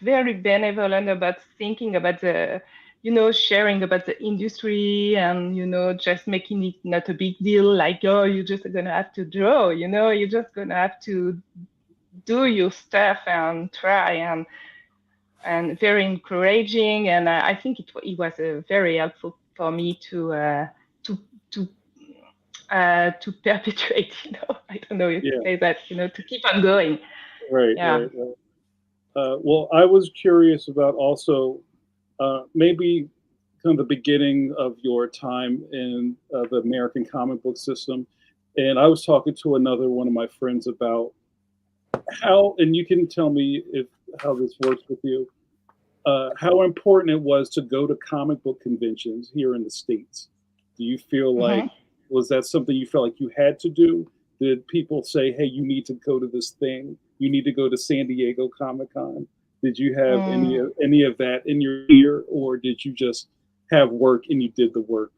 very benevolent about thinking about the, you know, sharing about the industry and, you know, just making it not a big deal, like, oh, you're just gonna have to draw, you know, you're just gonna have to do your stuff and try, and very encouraging. And I think it was very helpful for me to to to perpetuate, you know, I don't know if to Yeah. say that, you know, to keep on going. Right. Yeah. Right. Right. Well, I was curious about also maybe kind of the beginning of your time in the American comic book system. And I was talking to another one of my friends about how, and you can tell me if how this works with you, how important it was to go to comic book conventions here in the States. Do you feel like, Mhm. was that something you felt like you had to do? Did people say, hey, you need to go to this thing? You need to go to San Diego Comic Con? Did you have Mm. any of that in your ear, or did you just have work and you did the work?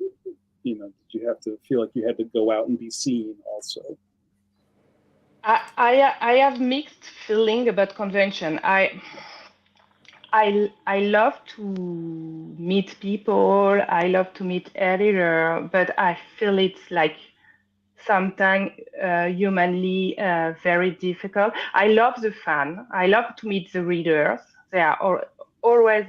You know, did you have to feel like you had to go out and be seen also? I have mixed feeling about convention. I love to meet people. I love to meet editor, but I feel it's like sometimes humanly very difficult. I love the fan. I love to meet the readers. They are always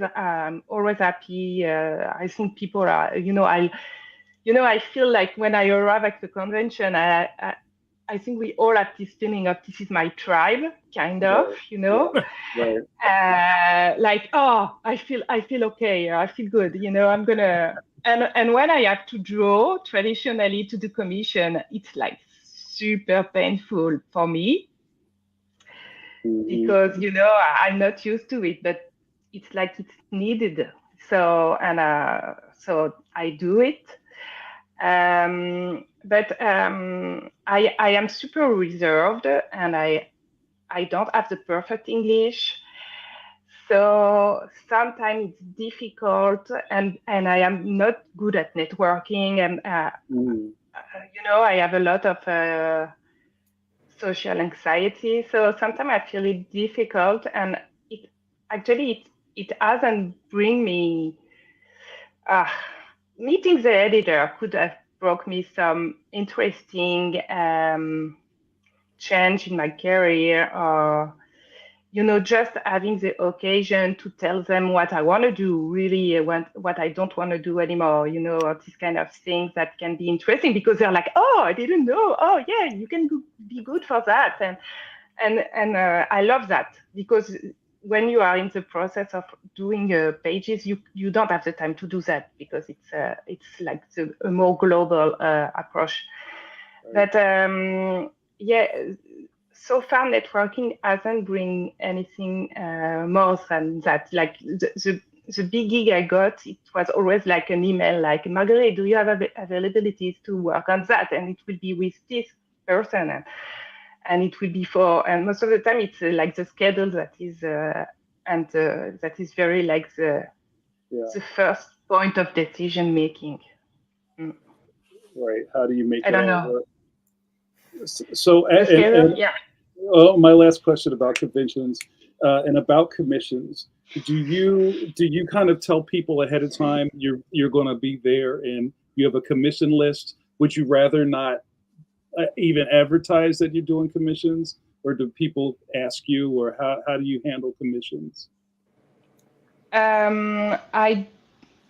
happy. I think people are, I feel like when I arrive at the convention, I think we all have this feeling of this is my tribe, kind of, Right. Yeah. Right. like, oh, I feel okay, I feel good, I'm gonna. And when I have to draw traditionally to the commission, it's like super painful for me Hmm. because I'm not used to it, but it's like it's needed. So I do it. But I am super reserved, and I don't have the perfect English. So sometimes it's difficult, and I am not good at networking, and Mm. I have a lot of social anxiety. So sometimes I feel it difficult, and it actually it hasn't bring me. Uh, Meeting the editor could have brought me some interesting change in my career, or just having the occasion to tell them what I want to do, really what I don't want to do anymore, or these kind of things that can be interesting because they're like, oh, I didn't know. Oh, yeah, you can be good for that. And I love that because when you are in the process of doing pages, you don't have the time to do that because it's like a more global approach. Right. But yeah, so far networking hasn't bring anything more than that. Like the big gig I got, it was always like an email, like, Marguerite, do you have availabilities to work on that? And it will be with this person, and it will be and most of the time it's like the schedule that is that is very like Yeah. the first point of decision making. Mm. Right. How do you make I it don't all know work? So, the schedule. Yeah. my last question about conventions and about commissions. Do you kind of tell people ahead of time you're going to be there and you have a commission list? Would you rather not even advertise that you're doing commissions, or do people ask you, or how do you handle commissions?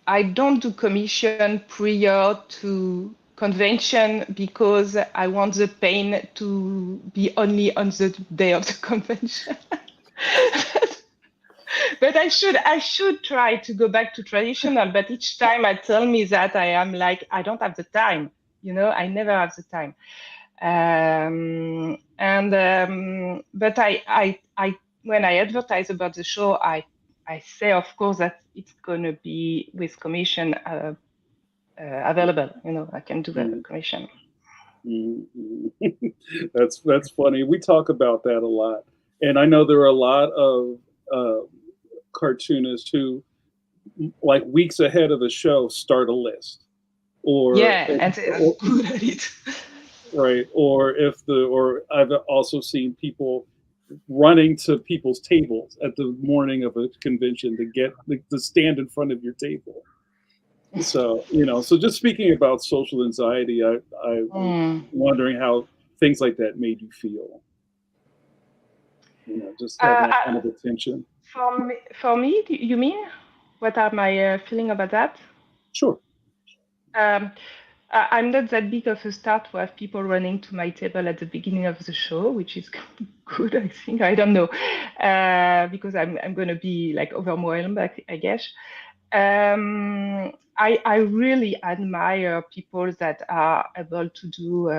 I don't do commission prior to convention because I want the pain to be only on the day of the convention. But I should try to go back to traditional. But each time I tell me that, I am like, I don't have the time. I never have the time. But I when I advertise about the show, I say, of course, that it's gonna be with commission available. I can do the Mm, commission. mm, mm. That's funny. We talk about that a lot, and I know there are a lot of uh, cartoonists who, like weeks ahead of the show, start a list, or, Yeah, and they're or good at it. right, or I've also seen people running to people's tables at the morning of a convention to get to stand in front of your table. So so just speaking about social anxiety, I was Mm. wondering how things like that made you feel. Just having that kind Uh, of attention. for me, you mean? What are my feeling about that? Sure. Um, I'm not that big of a star to have people running to my table at the beginning of the show, which is good, I think. I don't know, because I'm going to be like overwhelmed, I guess. I really admire people that are able to do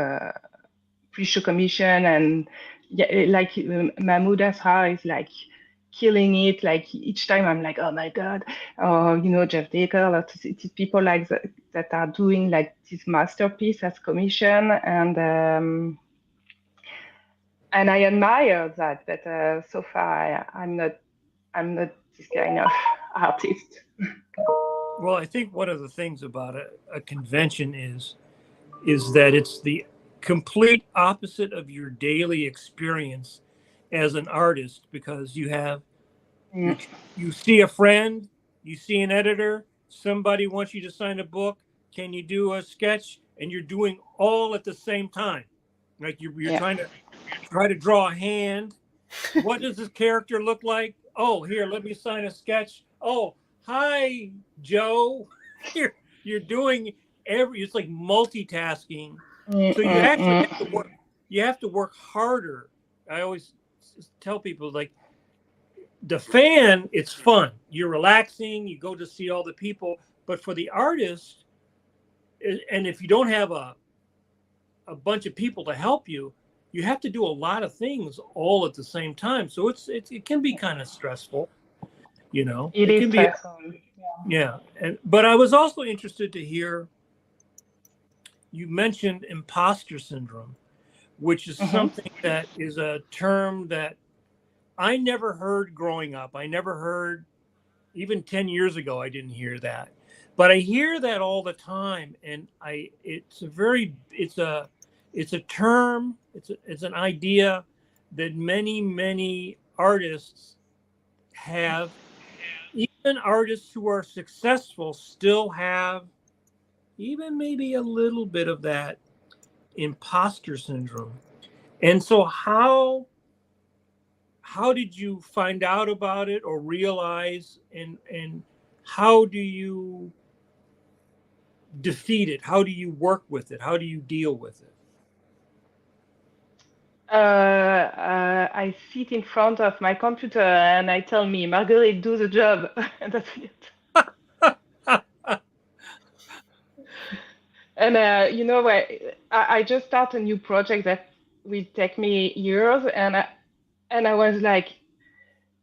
pre-show commission, and like Mahmoud Asrar is like killing it. Like each time I'm like, oh my god, or Jeff Decker, it's people like that are doing like this masterpiece as commission, and I admire that. But so far I'm not this kind of artist. Well, I think one of the things about a convention is that it's the complete opposite of your daily experience as an artist, because you have you see a friend, you see an editor, somebody wants you to sign a book, can you do a sketch, and you're doing all at the same time. Like you're trying to draw a hand. What does this character look like? Oh, here, let me sign a sketch. Oh, hi, Joe. You're doing it's like multitasking. So you actually have to work. You have to work harder. I always tell people, like, the fan, it's fun. You're relaxing. You go to see all the people. But for the artist, and if you don't have a bunch of people to help you, you have to do a lot of things all at the same time. So it can be kind of stressful, It is can stressful. Yeah. But I was also interested to hear you mentioned imposter syndrome, which is something that is a term that I never heard growing up. I never heard, even 10 years ago, I didn't hear that. But I hear that all the time, and it's a term, it's an idea that many artists have. Even artists who are successful still have even maybe a little bit of that imposter syndrome. And so how did you find out about it or realize, and how do you defeat it? How do you work with it? How do you deal with it? I sit in front of my computer and I tell me, Marguerite, do the job. And that's it. And I just start a new project that will take me years, and I was like,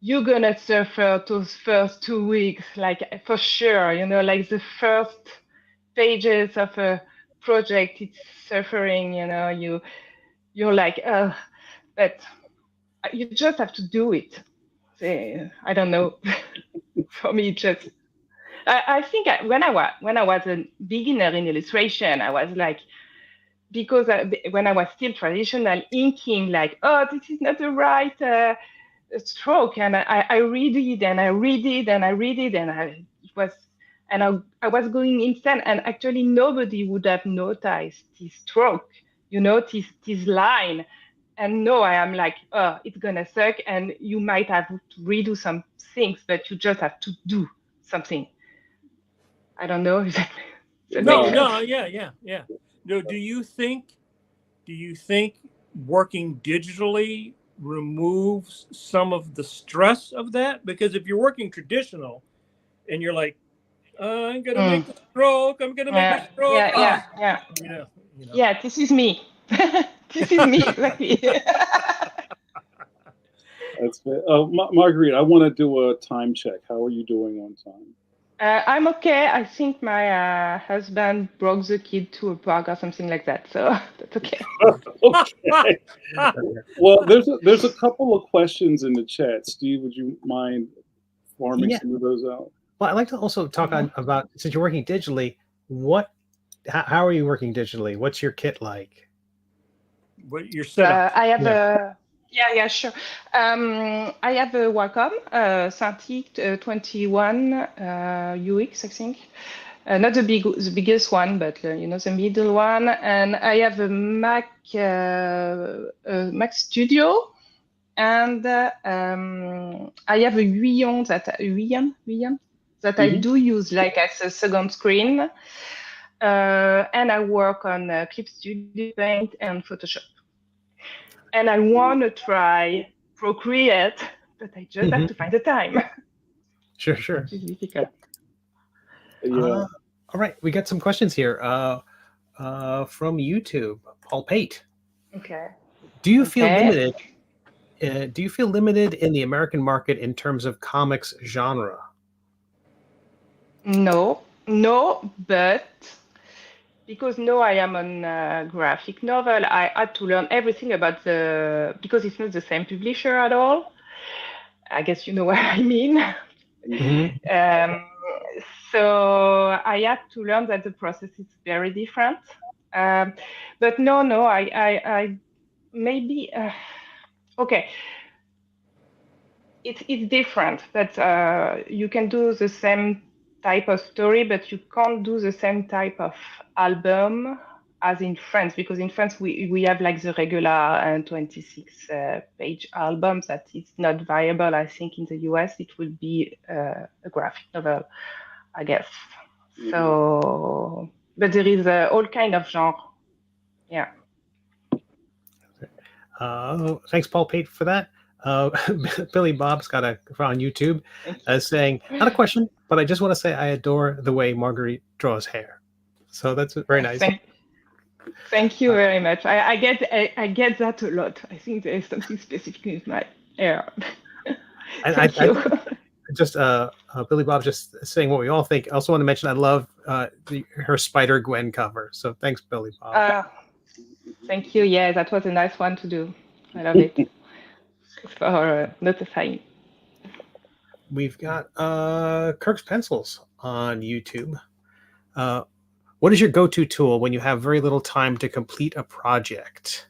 you're gonna suffer those first 2 weeks, like for sure. Like the first pages of a project, it's suffering. You're like, but you just have to do it. I don't know. For me, just I think when I was a beginner in illustration, I was like, because when I was still traditional inking, like, oh, this is not the right stroke, and I read it and I read it and I read it, and I was going insane, and actually nobody would have noticed this stroke, this line. And no, I am like, oh, it's gonna suck, and you might have to redo some things, but you just have to do something. I don't know exactly. No, yeah. No, do you think working digitally removes some of the stress of that? Because if you're working traditional and you're like, I'm gonna make the stroke, I'm gonna make the stroke. Yeah. Yeah, this is me. This is me, exactly. That's fair. Marguerite, I want to do a time check. How are you doing on time? I'm okay. I think my husband broke the kid to a park or something like that, so that's okay. Okay. Well, there's a couple of questions in the chat. Steve, would you mind farming some of those out? Well, I'd like to also talk about, since you're working digitally, how are you working digitally? What's your kit like? What your setup? I have sure. I have a Wacom Cintiq 21 UX, I think. Not the biggest one, but the middle one. And I have a Mac Studio, and I have a Huion that I do use like as a second screen. and I work on Clip Studio Paint and Photoshop. And I want to try Procreate, but I just have to find the time. Sure, sure. Which is difficult. Yeah. All right, we got some questions here from YouTube. Paul Pate, Okay. do you feel Okay. limited? Do you feel limited in the American market in terms of comics genre? No, but because now I am on graphic novel, I had to learn everything about because it's not the same publisher at all. I guess you know what I mean. Mhm. So I had to learn that the process is very different. But no, I maybe okay. It's different. That you can do the same type of story, but you can't do the same type of album as in France, because in France we have like the regular 26 page albums that is not viable. I think in the US it will be a graphic novel, I guess. So, but there is all kind of genre. Yeah. Thanks, Paul Pate, for that. Billy Bob's got a on YouTube saying, not a question, but I just want to say I adore the way Marguerite draws hair. So that's very nice. Thank you very much. I get that a lot. I think there is something specific with my hair. Thank you. Just Billy Bob just saying what we all think. I also want to mention I love her Spider Gwen cover. So thanks, Billy Bob. Thank you. Yeah, that was a nice one to do. I love it. Thanks for notifying. We've got Kirk's Pencils on YouTube. What is your go-to tool when you have very little time to complete a project?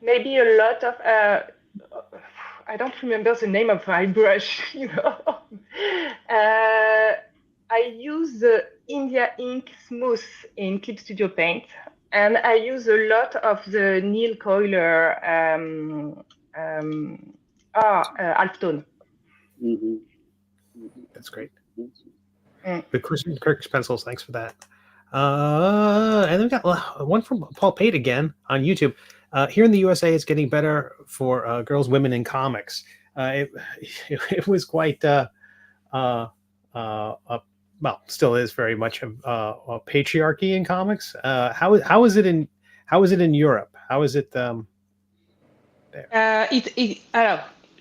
Maybe a lot of I don't remember the name of my brush, you know. I use the India ink smooth in Clip Studio Paint, and I use a lot of the Neil Coiler halftone. That's great. Good question, Kirk's Pencils. Thanks for that. And then we got one from Paul Pate again on YouTube. Here in the USA, it's getting better for girls, women in comics. It was quite, well, still is very much a patriarchy in comics. How is it in Europe? How is it there?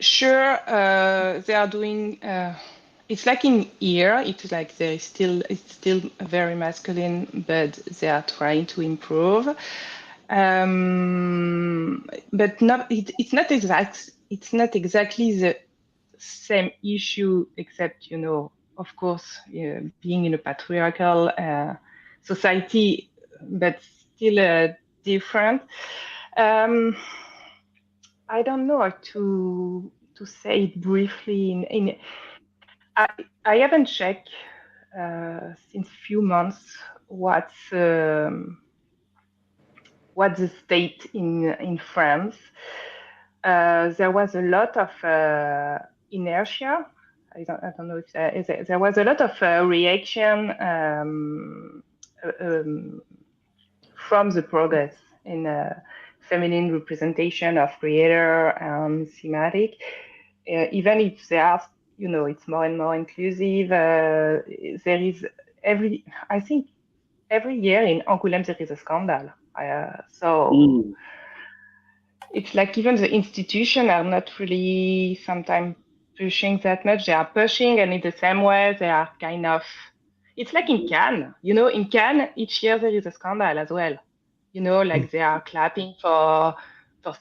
Sure, they are doing. It's like in here. It's like it's still very masculine, but they are trying to improve. But not. It's not exact. It's not exactly the same issue, except of course, being in a patriarchal society, but still different. I don't know how to say it briefly. I haven't checked since few months what's the state in France. There was a lot of inertia. I don't know if there was a lot of reaction from the progress in feminine representation of creator and thematic. Even if they are, it's more and more inclusive. There is I think every year in Angoulême there is a scandal. It's like even the institutions are not really sometimes pushing that much. They are pushing, and in the same way they are kind of. It's like in Cannes, in Cannes each year there is a scandal as well. Like they are clapping for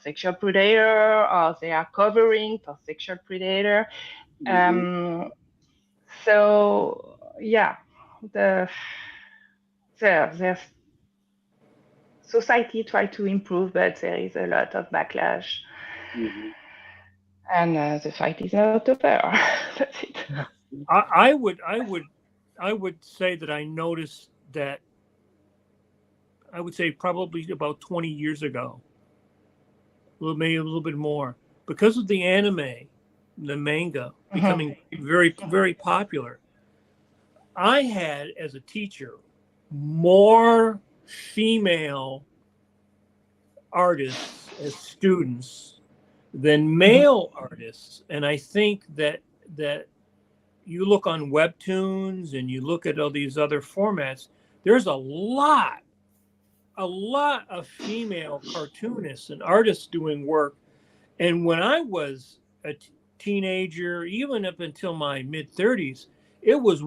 sexual predator, or they are covering for sexual predator. So yeah, there's society try to improve, but there is a lot of backlash, and the fight is not over. That's it. I would say that I noticed that. I would say probably about 20 years ago, maybe a little bit more, because of the anime. the manga becoming very, very popular, I had, as a teacher, more female artists as students than male artists. And I think that you look on Webtoons and you look at all these other formats, there's a lot of female cartoonists and artists doing work. And when I was a teenager, even up until my mid-30s, it was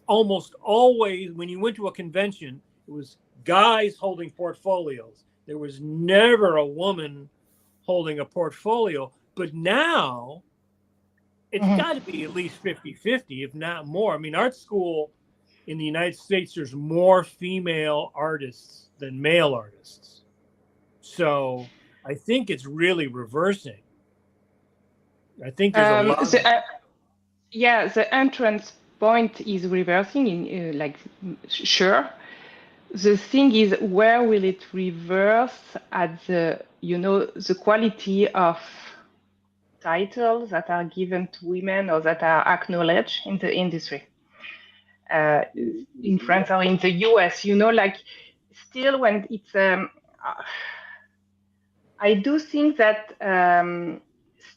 almost always, when you went to a convention, it was guys holding portfolios. There was never a woman holding a portfolio. But now it's got to be at least 50-50, if not more. I mean, art school in the United States, there's more female artists than male artists. So I think it's really reversing. I think there's a lot. The entrance point is reversing in sure. The thing is, where will it reverse at the quality of titles that are given to women or that are acknowledged in the industry? In France or in the US, still when it's, I do think that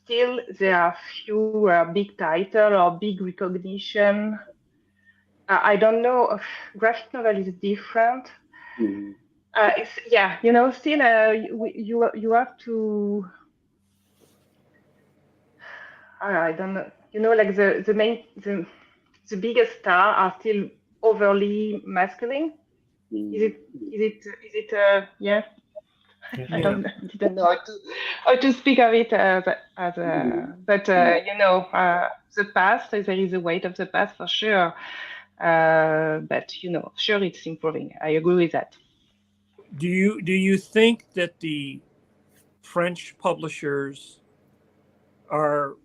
still there are fewer big titles or big recognition. I don't know. Graphic novel is different. Still you have to. I don't know. The biggest stars are still overly masculine. Is it? Yeah. I didn't know how to speak of it the past. There is a weight of the past for sure. But sure, it's improving. I agree with that. Do you think that the French publishers are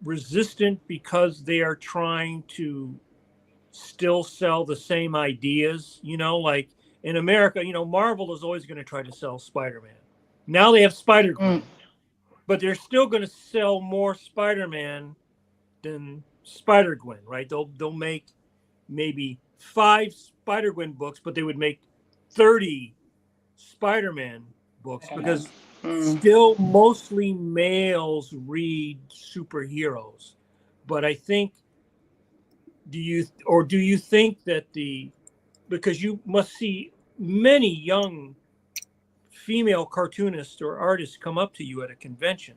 resistant because they are trying to still sell the same ideas? Like in America, Marvel is always going to try to sell Spider-Man. Now they have Spider-Gwen, but they're still going to sell more Spider-Man than Spider-Gwen, right? They'll make maybe 5 Spider-Gwen books, but they would make 30 Spider-Man books because still mostly males read superheroes. But I think, do you think that because you must see many young female cartoonists or artists come up to you at a convention,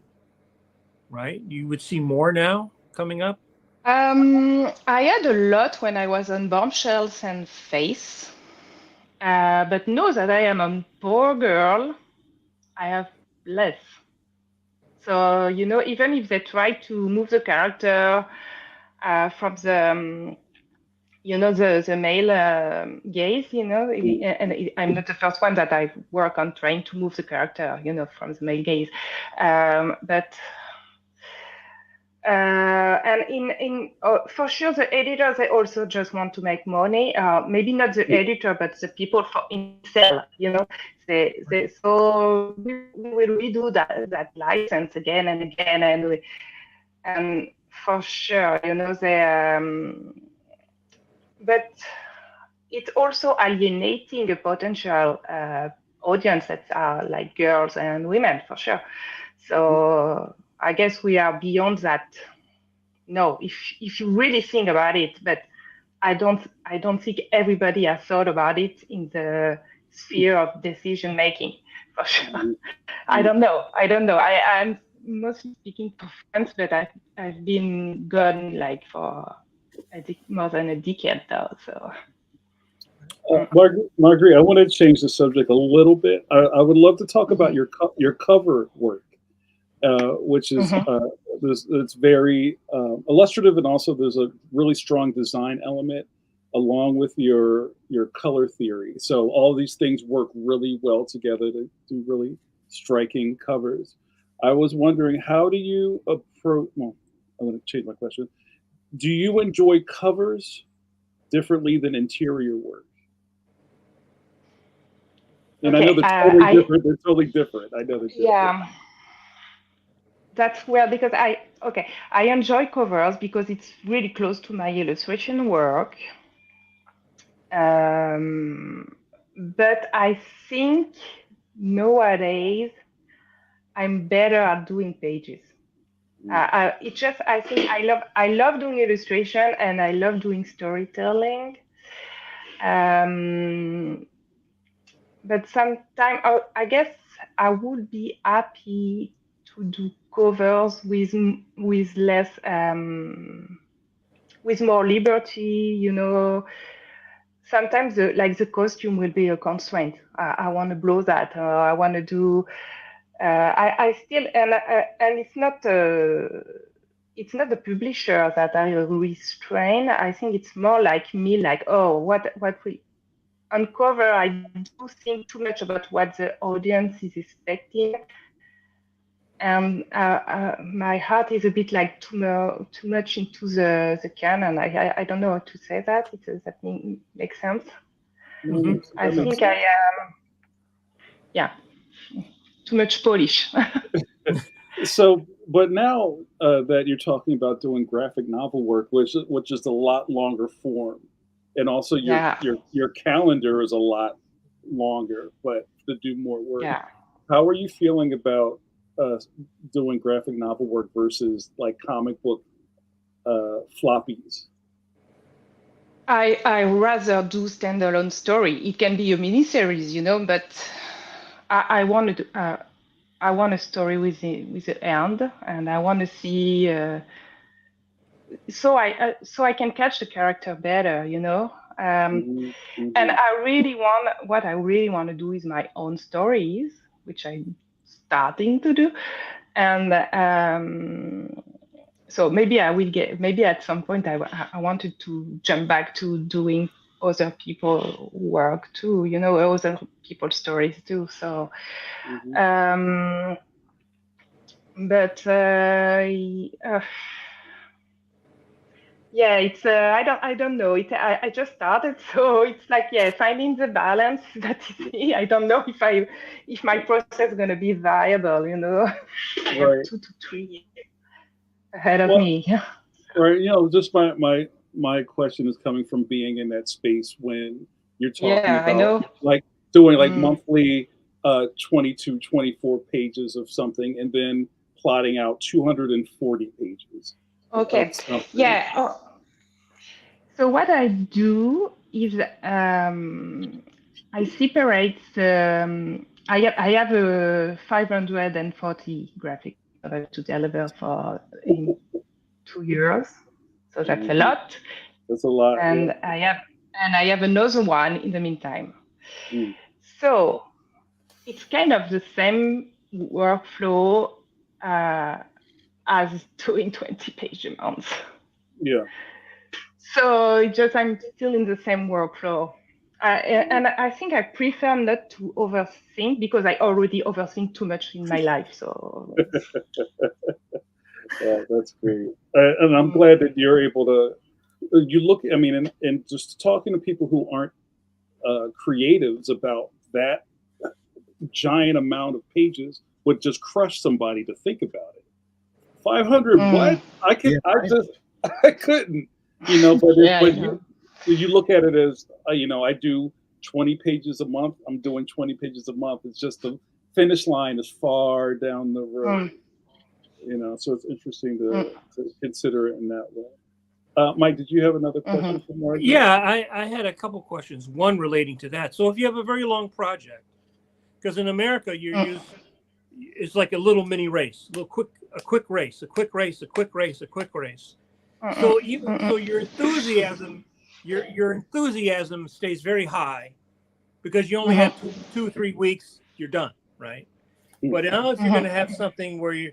right? You would see more now coming up? I had a lot when I was on Bombshells and Face. But now that I am a poor girl, I have less. So, even if they try to move the character from the, the male gaze, and I'm not the first one that I work on trying to move the character, from the male gaze. And for sure, the editors, they also just want to make money. Maybe not the editor, but the people in sell. So we will redo that license again and again, and for sure, but it's also alienating a potential audience that are like girls and women, for sure. So I guess we are beyond that. No, if you really think about it, but I don't think everybody has thought about it in the sphere of decision making, for sure. I don't know. I'm mostly speaking for France, but I've been gone for more than a decade now. So. Marguerite, I want to change the subject a little bit. I would love to talk about your cover work, which is it's very illustrative, and also there's a really strong design element along with your color theory. So all these things work really well together to do really striking covers. I was wondering, how do you approach? Well, I'm going to change my question. Do you enjoy covers differently than interior work? And I know they're totally different. They're totally different. I know they're different. Yeah, that's where, because Okay, I enjoy covers because it's really close to my illustration work. But I think nowadays I'm better at doing pages. It's just I think I love doing illustration and I love doing storytelling. But sometimes I guess I would be happy to do covers with less with more liberty, you know. Sometimes the costume will be a constraint. I want to blow that. I want to do. I still and it's not the publisher that I restrain. I think it's more like me, like, oh, what we uncover. I do think too much about what the audience is expecting, and my heart is a bit like too much into the canon. I don't know how to say that. That makes sense. I think I am, yeah, too much polish. So, but now that you're talking about doing graphic novel work, which is a lot longer form, and also Yeah. your calendar is a lot longer, but to do more work. Yeah. How are you feeling about doing graphic novel work versus like comic book floppies? I rather do standalone story. It can be a miniseries, you know, but I want to I want a story with the end, and I want to see so I can catch the character better, you know. Mm-hmm, And mm-hmm. what I really want to do is my own stories, which I'm starting to do, and so maybe I will get, maybe at some point I wanted to jump back to doing other people work too, you know, other people's stories too. So, Mm-hmm. but yeah, it's I don't know. I just started, so it's like, yeah, finding the balance. That is it. I don't know if my process is gonna be viable, you know. I have Right. 2 to 3 years ahead of Well, me. right. You know, just my question is coming from being in that space when you're talking Yeah, I about know. like doing like Mm. monthly 22, 24 pages of something and then plotting out 240 pages of Okay. something. Yeah. Oh, so what I do is I separate I have a 540 graphic novel to deliver for in 2 years, so that's a Mhm. lot. That's a lot. Yeah. And I have another one in the meantime. Mm. So it's kind of the same workflow uh, as doing 20 page a month. Yeah. So it's just I'm still in the same workflow. And I think I prefer not to overthink because I already overthink too much in my life. So That's great. And I'm mm, glad that you're able to. You look. I mean, and just talking to people who aren't creatives about that giant amount of pages would just crush somebody to think about it. 500 mm, what? I could Yeah, I right. just I couldn't, you know, yeah, I but know. you look at it as you know, I do 20 pages a month. I'm doing 20 pages a month. It's just the finish line is far down the road, Mm, you know, so it's interesting mm, to consider it in that way. Mike, did you have another question mhm. for Margaret? Yeah, I had a couple questions. One relating to that. So if you have a very long project, because in America you Mm, use it's like a little mini race, a quick race, a quick race, a quick race, a quick race. mm, mm, So you mm, so mm. your enthusiasm stays very high because you only Mhm, have 2 3 weeks, you're done, right? Mm. But now if you're going mhm. to have something where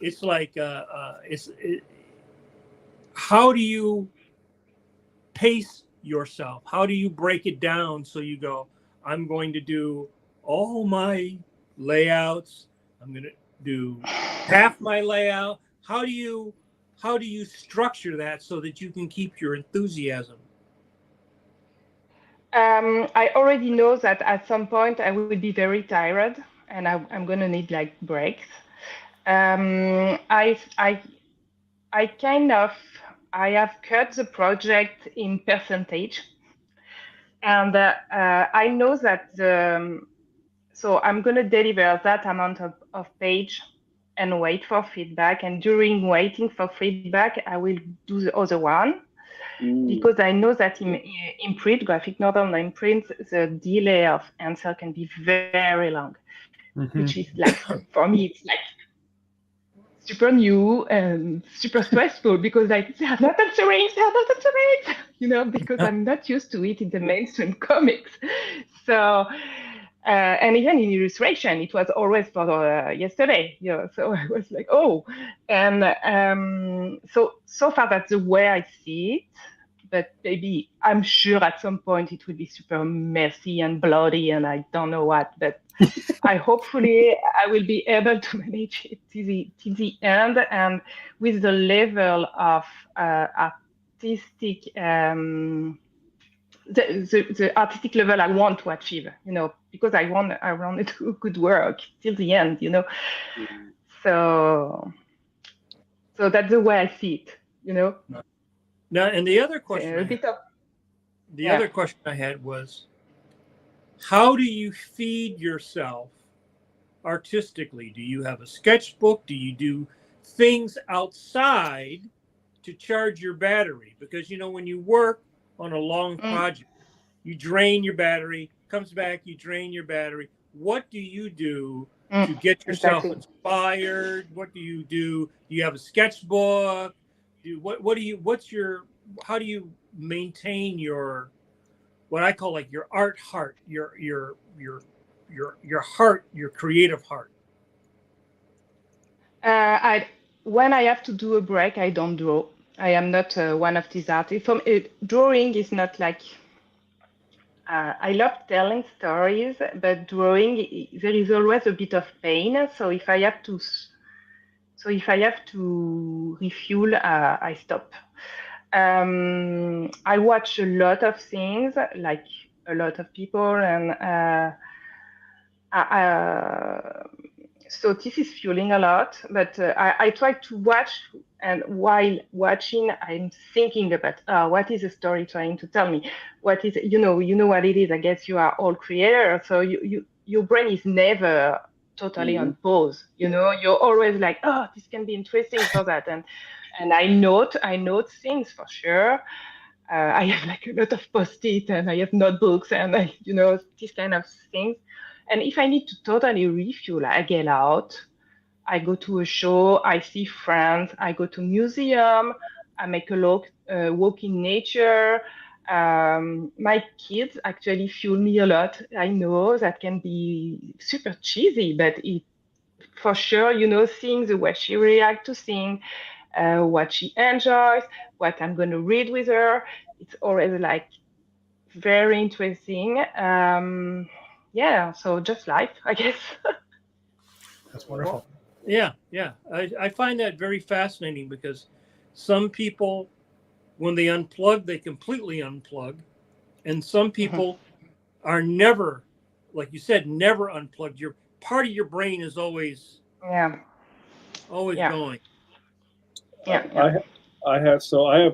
it's like how do you pace yourself? How do you break it down so you go, I'm going to do all my layouts. I'm going to do half my layout. How do you structure that so that you can keep your enthusiasm? I already know that at some point I will be very tired and I'm gonna need like breaks. I kind of I have cut the project in percentage, and I know that so I'm going to deliver that amount of page and wait for feedback. And during waiting for feedback, I will do the other one because I know that in print, graphic novel in print, the delay of answer can be very long, which is like, for me, it's like super new and super stressful because like they are not answering, because I'm not used to it in the mainstream comics. So and even in illustration, it was always for yesterday, So I was like, oh, and so far that's the way I see it. But maybe I'm sure at some point it will be super messy and bloody, and I don't know what. But hopefully I will be able to manage it to the end, and with the level of artistic. The artistic level I want to achieve, because I want to do good work till the end, So that's the way I see it, Now, and the other question, other question I had was, how do you feed yourself artistically? Do you have a sketchbook? Do you do things outside to charge your battery? Because when you work on a long project, you drain your battery, comes back, you drain your battery. What do you do to get yourself inspired? What do you do? Do you have a sketchbook? How do you maintain your, what I call like your art heart, your heart, your creative heart? When I have to do a break, I don't draw. I am not one of these artists. Drawing is not like, I love telling stories, but drawing, there is always a bit of pain. So if I have to refuel, I stop. I watch a lot of things, like a lot of people, and so this is fueling a lot. But I try to watch, and while watching, I'm thinking about what is the story trying to tell me? What is you know what it is? I guess you are all creators, so your brain is never totally on pause. You're always like, oh, this can be interesting for that, and I note things for sure. I have like a lot of post-it, and I have notebooks, and these kind of things. And if I need to totally refuel, I get out. I go to a show. I see friends. I go to museum. I make a walk in nature. My kids actually fuel me a lot. I know that can be super cheesy, but it for sure, seeing the way she reacts to things, what she enjoys, what I'm going to read with her. It's always like very interesting. So just life, I guess. That's wonderful. Yeah. I find that very fascinating because some people, when they unplug, they completely unplug. And some people are never, like you said, never unplugged. Part of your brain is always going. I have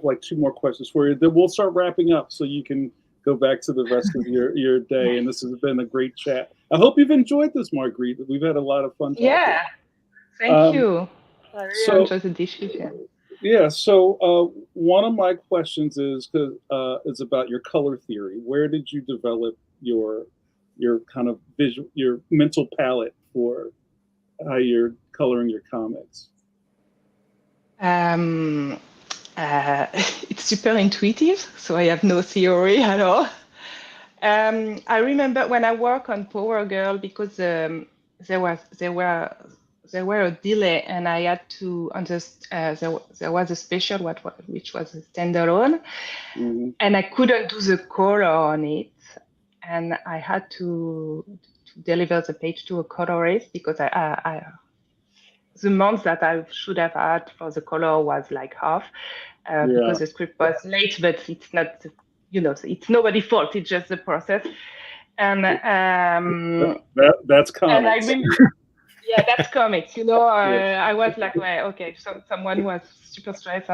like two more questions for you. Then we'll start wrapping up so you can go back to the rest of your day. And this has been a great chat. I hope you've enjoyed this, Marguerite. We've had a lot of fun talking. Yeah, thank you. I really enjoyed the dishes. Yeah. So one of my questions is about your color theory. Where did you develop your kind of your mental palette for how you're coloring your comics? It's super intuitive, so I have no theory at all. I remember when I work on Power Girl, because there were a delay, and I had to there was a special which was a standalone, and I couldn't do the color on it, and I had to deliver the page to a colorist because the month that I should have had for the color was like half because the script was late, but it's not, it's nobody's fault. It's just the process. And that's comics. Yeah, that's comics. Yeah. I was like, well, okay, so someone was super stressed.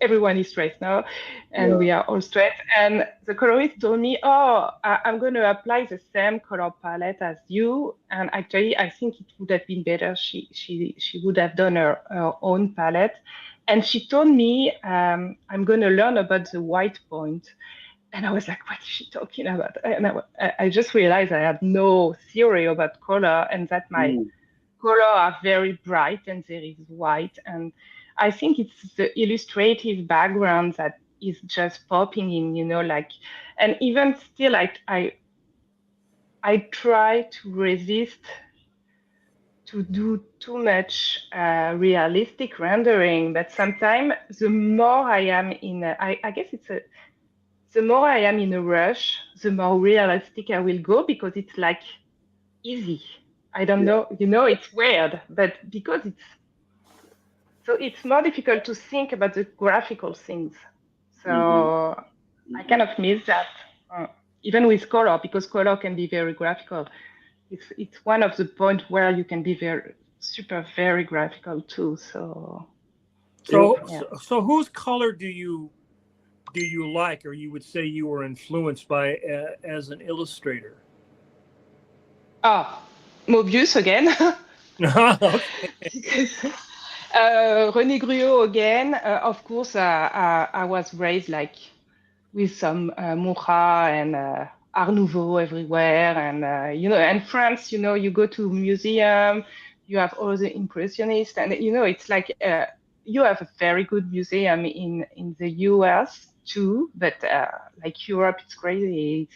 Everyone is stressed now, and Yeah. we are all stressed. And the colorist told me, oh, I'm going to apply the same color palette as you. And actually, I think it would have been better. She would have done her own palette. And she told me, I'm going to learn about the white point. And I was like, what is she talking about? And I just realized I had no theory about color, and that my Mm. color are very bright and there is white. And I think it's the illustrative background that is just popping in, like, and even still, I try to resist to do too much realistic rendering, but sometimes the more I am I guess the more I am in a rush, the more realistic I will go because it's like easy. I don't Yeah. know, it's weird, but because it's more difficult to think about the graphical things. So Mm-hmm. I kind of miss that, even with color, because color can be very graphical. It's one of the points where you can be very graphical too. So Yep. yeah. So whose color do you like, or you would say you were influenced by as an illustrator? Ah, Mobius again. Okay. René Gruot again. Of course, I was raised like with some Mucha and Art Nouveau everywhere, and and France. You go to museum, you have all the impressionists, and it's like you have a very good museum in the US too, but like Europe, it's crazy.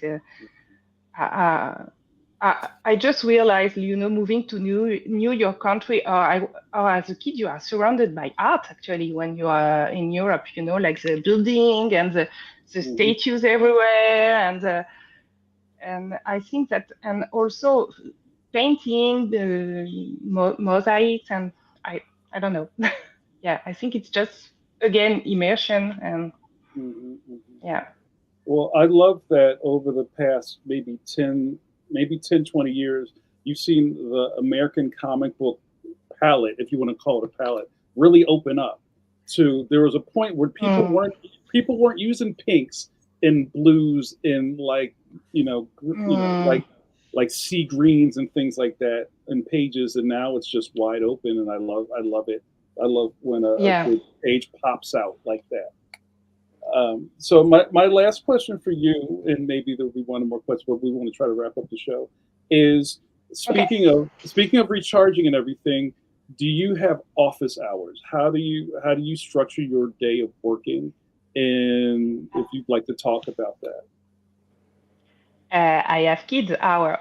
I just realized, moving to New York country, or as a kid, you are surrounded by art actually when you are in Europe, like the building and the Mm-hmm. statues everywhere. And I think that, and also painting, the mosaics, and I don't know. Yeah, I think it's just, again, immersion, and Mm-hmm. Mm-hmm. yeah. Well, I love that over the past maybe 10, 20 years, you've seen the American comic book palette, if you want to call it a palette, really open up. To there was a point where Mm, people weren't using pinks and blues and mm, like sea greens and things like that in pages, and now it's just wide open, and I love it. I love when a yeah. good page pops out like that. So my last question for you, and maybe there'll be one more question, but we want to try to wrap up the show. Is Okay. speaking of recharging and everything, do you have office hours? How do you structure your day of working? And if you'd like to talk about that. I have kids hours.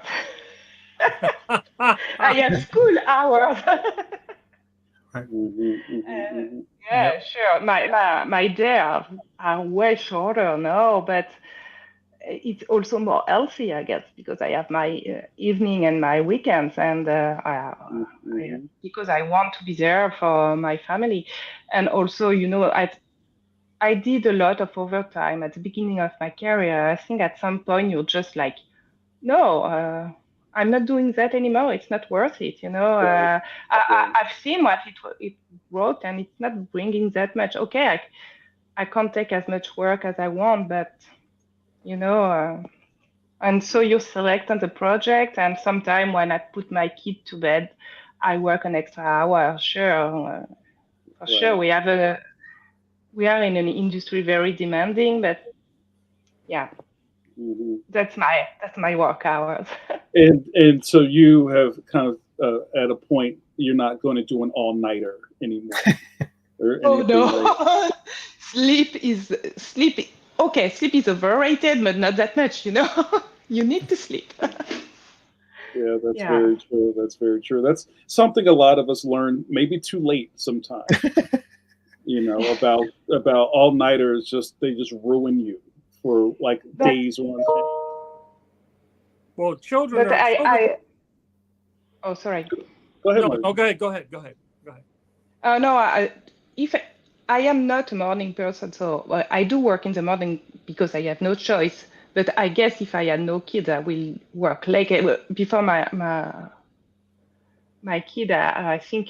I have school hours. Hmm, hmm, hmm. Yeah, Yep. sure. My day are way shorter now, but it's also more healthy, I guess, because I have my evening and my weekends, and Hmm. because I want to be there for my family, and also, I did a lot of overtime at the beginning of my career. I think at some point you're just like, no, I'm not doing that anymore. It's not worth it. Right, right. I've seen what it wrote, and it's not bringing that much. Okay, I can't take as much work as I want, but you know, uh, and so you select on the project, and sometime when I put my kid to bed, I work an extra hour. Sure, for sure, Right. we are in an industry very demanding, but yeah, Hmm. that's my work hours. And so you have kind of at a point you're not going to do an all nighter anymore or Oh anything like. no, sleep. Okay, sleep is overrated, but not that much. You need to sleep. Yeah, that's Yeah, very true. That's very true. That's something a lot of us learn maybe too late sometimes. About all nighters. Just they just ruin you for like but days on. Well, children but are I children. I oh sorry. Go ahead, No, Mark. no, go ahead, go ahead, go ahead, go ahead. No, if I am not a morning person, so well, I do work in the morning because I have no choice. But I guess if I had no kids, I will work late. Before my kid, I think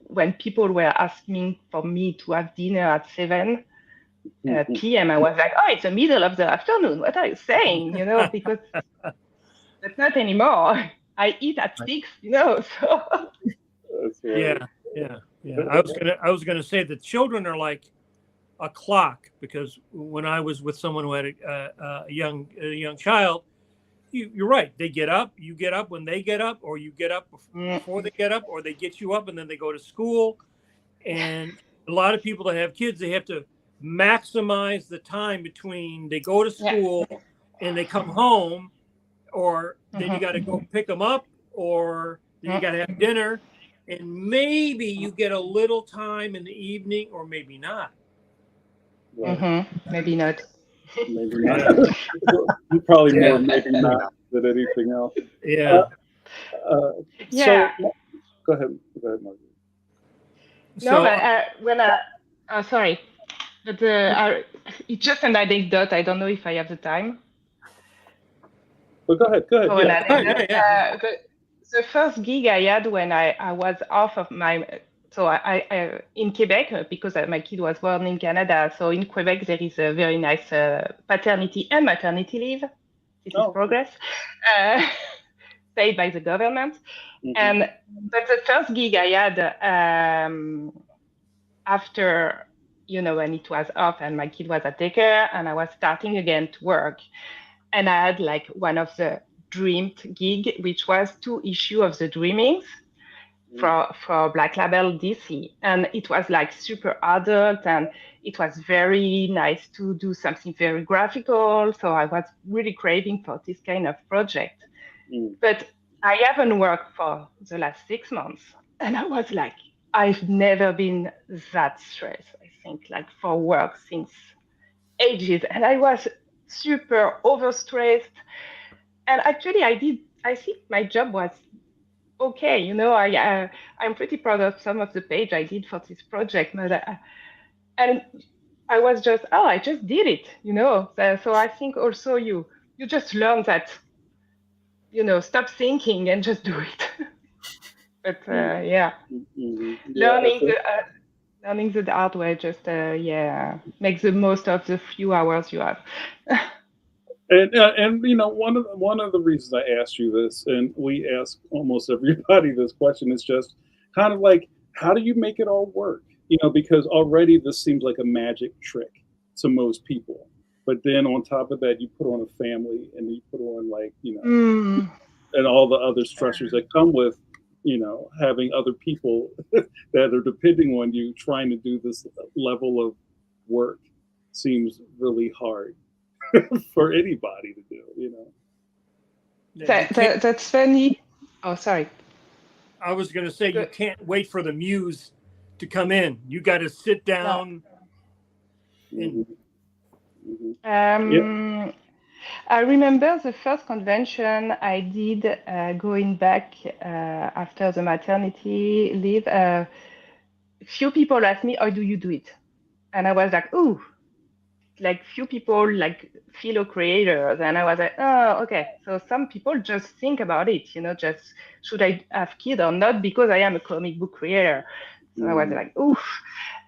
when people were asking for me to have dinner at 7 p.m., I was like, oh, it's the middle of the afternoon. What are you saying? Because that's not anymore. I eat at 6, so. That's right. Yeah. I was gonna say that children are like a clock, because when I was with someone who had a young child, you're right. They get up. You get up when they get up, or you get up before they get up, or they get you up and then they go to school. And a lot of people that have kids, they have to maximize the time between they go to school and they come home, or then you got to go pick them up, or then you got to have dinner, and maybe you get a little time in the evening, or maybe not. Right. Maybe not. Maybe not. Probably more maybe not than anything else. Yeah. Yeah. So, go ahead, Margaret. No, but sorry, but it's just an anecdote. I don't know if I have the time. But go ahead. For an anecdote, Yeah. the first gig I had when I was off of my, so I in Quebec, because my kid was born in Canada. So in Quebec there is a very nice paternity and maternity leave. This is progress, paid by the government. But the first gig I had after, when it was off and my kid was at daycare and I was starting again to work, and I had like one of the dreamed gig, which was 2 issues of the Dreamings for Black Label DC, and it was like super adult, and it was very nice to do something very graphical. So I was really craving for this kind of project. But I haven't worked for the last 6 months, and I was like, I've never been that stressed, I think, like for work since ages. And I was super overstressed. And actually, I think my job was okay. I'm pretty proud of some of the page I did for this project. And I was just, I just did it, So I think also you just learn that, stop thinking and just do it. But learning the hard way, just make the most of the few hours you have. And one of the reasons I asked you this, and we ask almost everybody this question, is just kind of like, how do you make it all work? Because already this seems like a magic trick to most people. But then on top of that, you put on a family, and you put on and all the other stressors that come with, having other people that are depending on you trying to do this level of work seems really hard for anybody to do. That's funny. Oh, sorry. I was going to say, you can't wait for the muse to come in. You got to sit down. I remember the first convention I did going back after the maternity leave. Few people asked me, "How do you do it?" And I was like, "Ooh." Like few people, like fellow creators, and I was like, oh, okay. So some people just think about it, just should I have kid or not, because I am a comic book creator. So I was like, oof.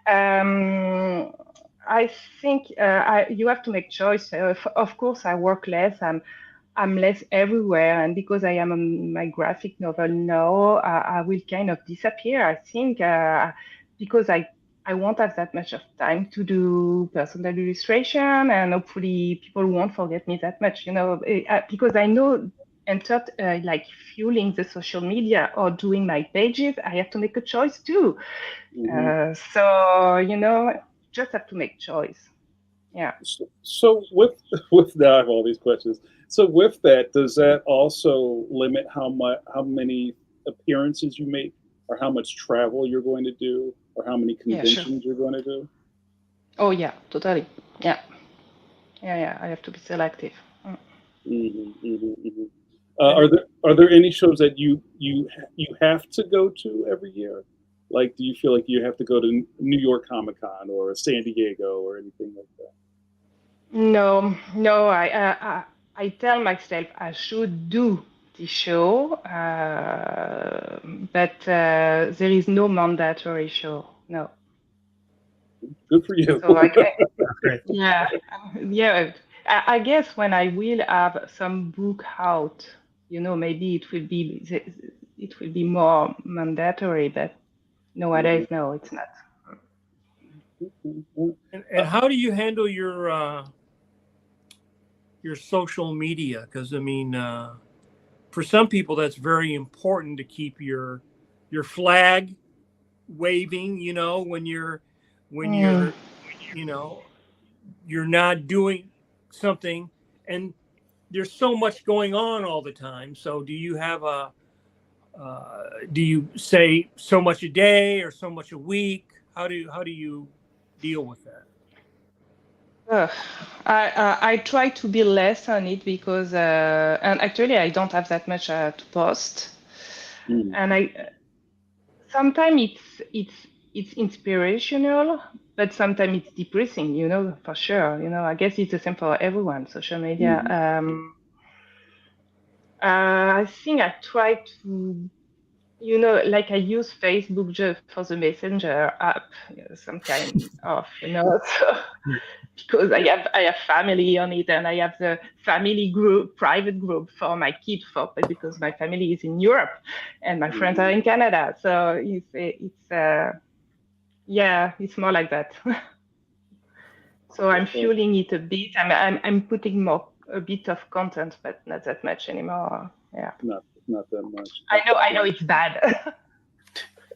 I think you have to make choice. Of course, I work less. I'm less everywhere, and because I am on my graphic novel now, I will kind of disappear. I think because I won't have that much of time to do personal illustration, and hopefully people won't forget me that much, because I know like fueling the social media or doing my pages, I have to make a choice too. So, just have to make choice. Yeah. So with that, I have all these questions. So with that, does that also limit how many appearances you make, or how much travel you're going to do, or how many conventions you're going to do? Oh yeah, totally. Yeah. I have to be selective. Are there any shows that you have to go to every year? Like, do you feel like you have to go to New York Comic Con or San Diego or anything like that? No. I tell myself I should do reality show, but there is no mandatory show. No. Good for you. So That's great. yeah, yeah. I guess when I will have some book out, maybe it will be more mandatory. But nowadays, no, it's not. And how do you handle your social media? Because I mean, for some people, that's very important to keep your flag waving. When you're you're not doing something, and there's so much going on all the time. So do you have do you say so much a day or so much a week? How do you deal with that? I try to be less on it because, and actually I don't have that much to post, and sometimes it's inspirational, but sometimes it's depressing, for sure. I guess it's the same for everyone. Social media. I think I try to, like I use Facebook just for the Messenger app, some kind of, so, because I have family on it, and I have the family group, private group for my kids, because my family is in Europe, and my friends are in Canada. So it's more like that. So I'm fueling it a bit. I'm putting a bit of content, but not that much anymore. Yeah. Not that much. I know it's bad.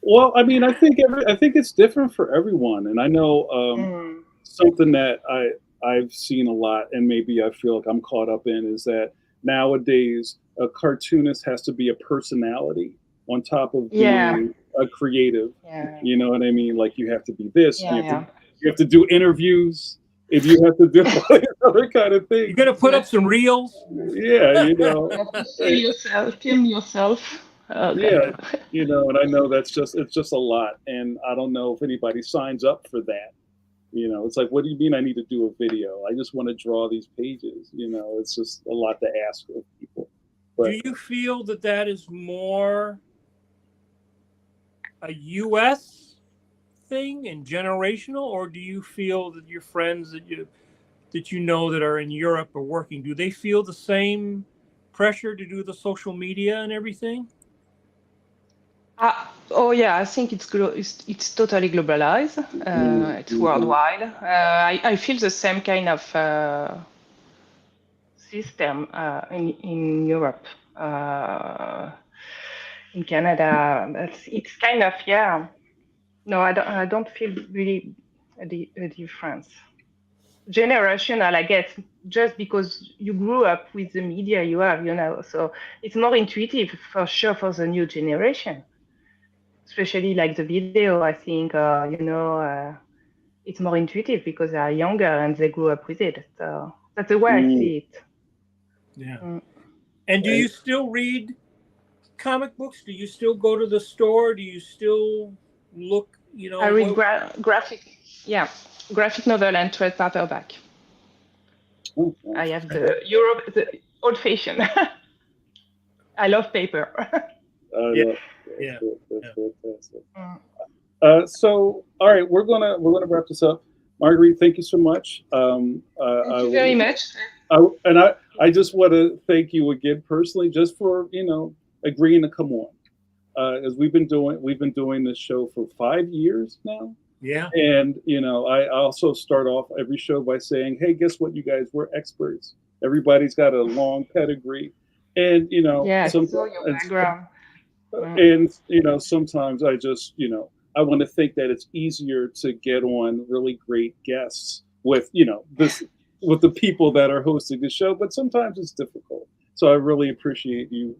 Well, I mean, I think it's different for everyone, and I know something that I've seen a lot, and maybe I feel like I'm caught up in, is that nowadays a cartoonist has to be a personality on top of being a creative. Yeah. You know what I mean? Like you have to be this. Yeah, you have to do interviews. If you have to do all these other kind of things, you're gonna put up some reels. Yeah, You have to film yourself. Okay. Yeah, and I know it's just a lot, and I don't know if anybody signs up for that. It's like, what do you mean I need to do a video? I just want to draw these pages. It's just a lot to ask of people. But, do you feel that is more a U.S. thing and generational, or do you feel that your friends that you know that are in Europe or working, do they feel the same pressure to do the social media and everything? Yeah, I think it's totally globalized. It's worldwide. I feel the same kind of system in Europe, in Canada. It's kind of No, I don't feel really a difference. Generational, I guess, just because you grew up with the media you have, so it's more intuitive for sure for the new generation. Especially like the video, I think, it's more intuitive because they are younger and they grew up with it. So that's the way I see it. Yeah. And do you still read comic books? Do you still go to the store? Do you still look, I read graphic novel and trade paperback. I have the old-fashioned. I love paper. Yeah. That's fantastic. So, all right, we're gonna wrap this up. Marguerite, thank you so much. Thank you very much. I just want to thank you again personally, just for agreeing to come on. As we've been doing this show for 5 years now. Yeah. And I also start off every show by saying, hey, guess what, you guys, we're experts. Everybody's got a long pedigree, and sometimes your background. And sometimes I just I want to think that it's easier to get on really great guests with with the people that are hosting the show, but sometimes it's difficult. So I really appreciate you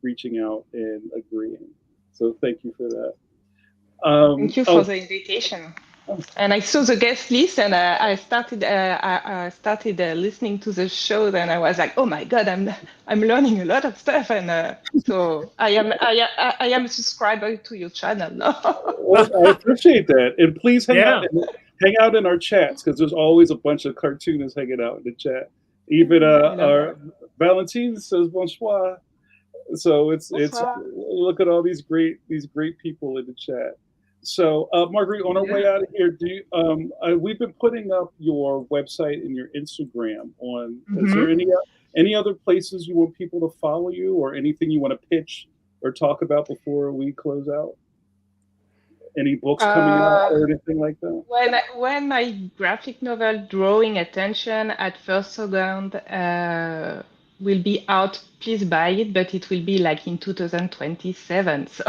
reaching out and agreeing. So thank you for that. Thank you for the invitation. And I saw the guest list, and I started listening to the show. Then I was like, oh my god, I'm learning a lot of stuff, and so I am a subscriber to your channel now. Well, I appreciate that, and please hang out in our chats, because there's always a bunch of cartoonists hanging out in the chat. Even our Valentine says bonsoir. So it's Bonsoir. look at all these great people in the chat. So Marguerite, on our way out of here, do you, we've been putting up your website and your Instagram on. Is there any other places you want people to follow you, or anything you want to pitch or talk about before we close out? Any books coming out or anything like that? When my graphic novel Drawing Attention at First Second will be out, please buy it, but it will be like in 2027. So.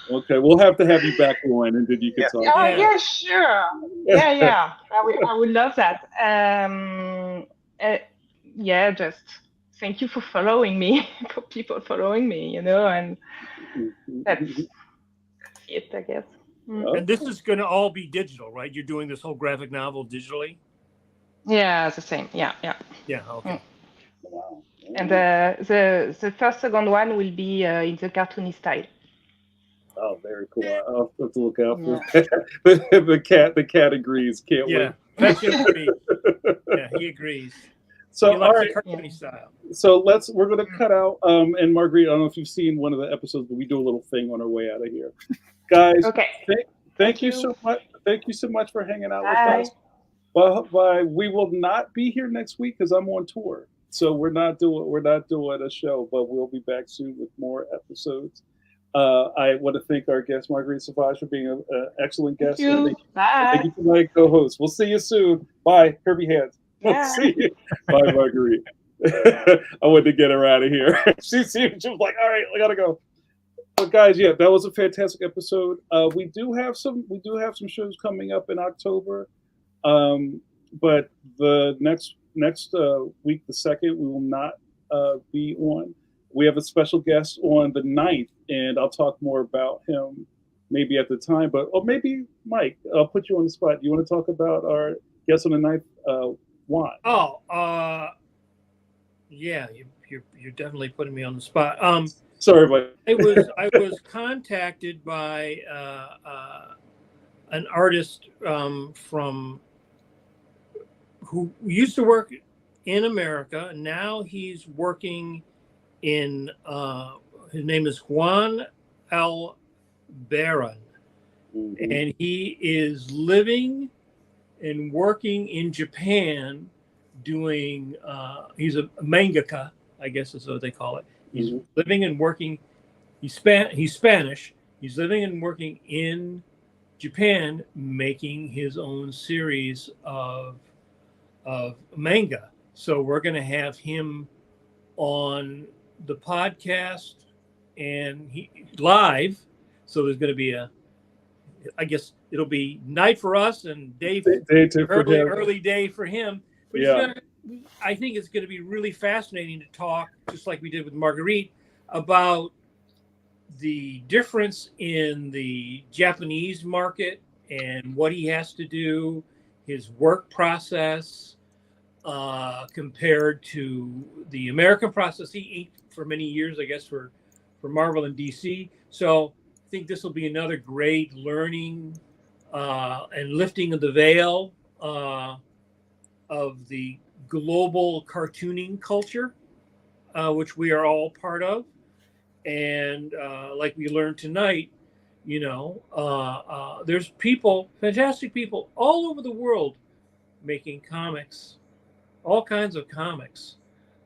Okay, we'll have to have you back on, and then you can talk. Oh yeah, sure. Yeah. I would love that. Yeah, just thank you for following me, for people following me, and that's it, I guess. And this is going to all be digital, right? You're doing this whole graphic novel digitally? Yeah, the same. Yeah. Yeah, okay. Wow. And the first second one will be in the cartoony style. Oh, very cool. I'll have to look out for that. The cat agrees. Can't wait. Yeah, he agrees. So he likes all right. the cartoony style. So we're gonna cut out. And Marguerite, I don't know if you've seen one of the episodes, but we do a little thing on our way out of here. Guys, okay. Thank you so much. Thank you so much for hanging out with us. But we will not be here next week because I'm on tour. So we're not doing a show, but we'll be back soon with more episodes. I want to thank our guest Marguerite Sauvage for being an excellent guest. Thank you. Bye. Thank you to my co-host. We'll see you soon. Bye. Kirby hands. We'll see you. Bye, Marguerite. I wanted to get her out of here. She was like, all right, I gotta go. But guys, yeah, that was a fantastic episode. We do have some shows coming up in October. But the next week, the 2nd, we will not be on. We have a special guest on the 9th, and I'll talk more about him maybe at the time. Or maybe Mike, I'll put you on the spot. Do you want to talk about our guest on the 9th? Why? Oh, yeah, you're definitely putting me on the spot. Sorry, but I was contacted by an artist from who used to work in America. Now he's working in his name is Juan L. Barron, and he is living and working in Japan doing he's a mangaka, I guess is what they call it. He's living and working. He's Spanish. He's living and working in Japan, making his own series of manga. So we're going to have him on the podcast and live. So there's going to be I guess it'll be night for us and early day for him. But yeah. I think it's going to be really fascinating to talk, just like we did with Marguerite, about the difference in the Japanese market and what he has to do, his work process compared to the American process. He for many years, I guess, for Marvel and DC. So I think this will be another great learning and lifting of the veil of the global cartooning culture, which we are all part of. And like we learned tonight, there's fantastic people all over the world making comics, all kinds of comics.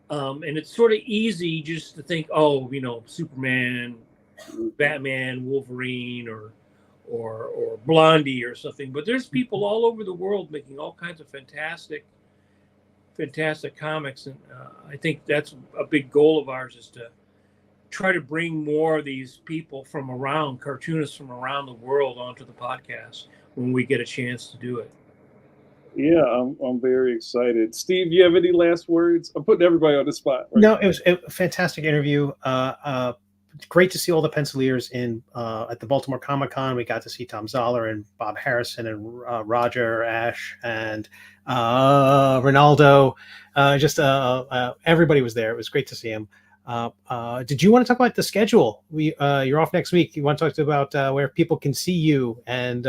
And it's sort of easy just to think, Superman, Batman, Wolverine, or Blondie or something. But there's people all over the world making all kinds of fantastic comics, and I think that's a big goal of ours, is to try to bring more of these people from around, cartoonists from around the world, onto the podcast when we get a chance to do it. Yeah, I'm very excited. Steve, you have any last words? I'm putting everybody on the spot. Right? No, it was a fantastic interview. Great to see all the pencilers at the Baltimore Comic-Con. We got to see Tom Zoller and Bob Harrison and Roger Ash and Ronaldo. Everybody was there. It was great to see him. Did you want to talk about the schedule? You're off next week. You want to talk about where people can see you and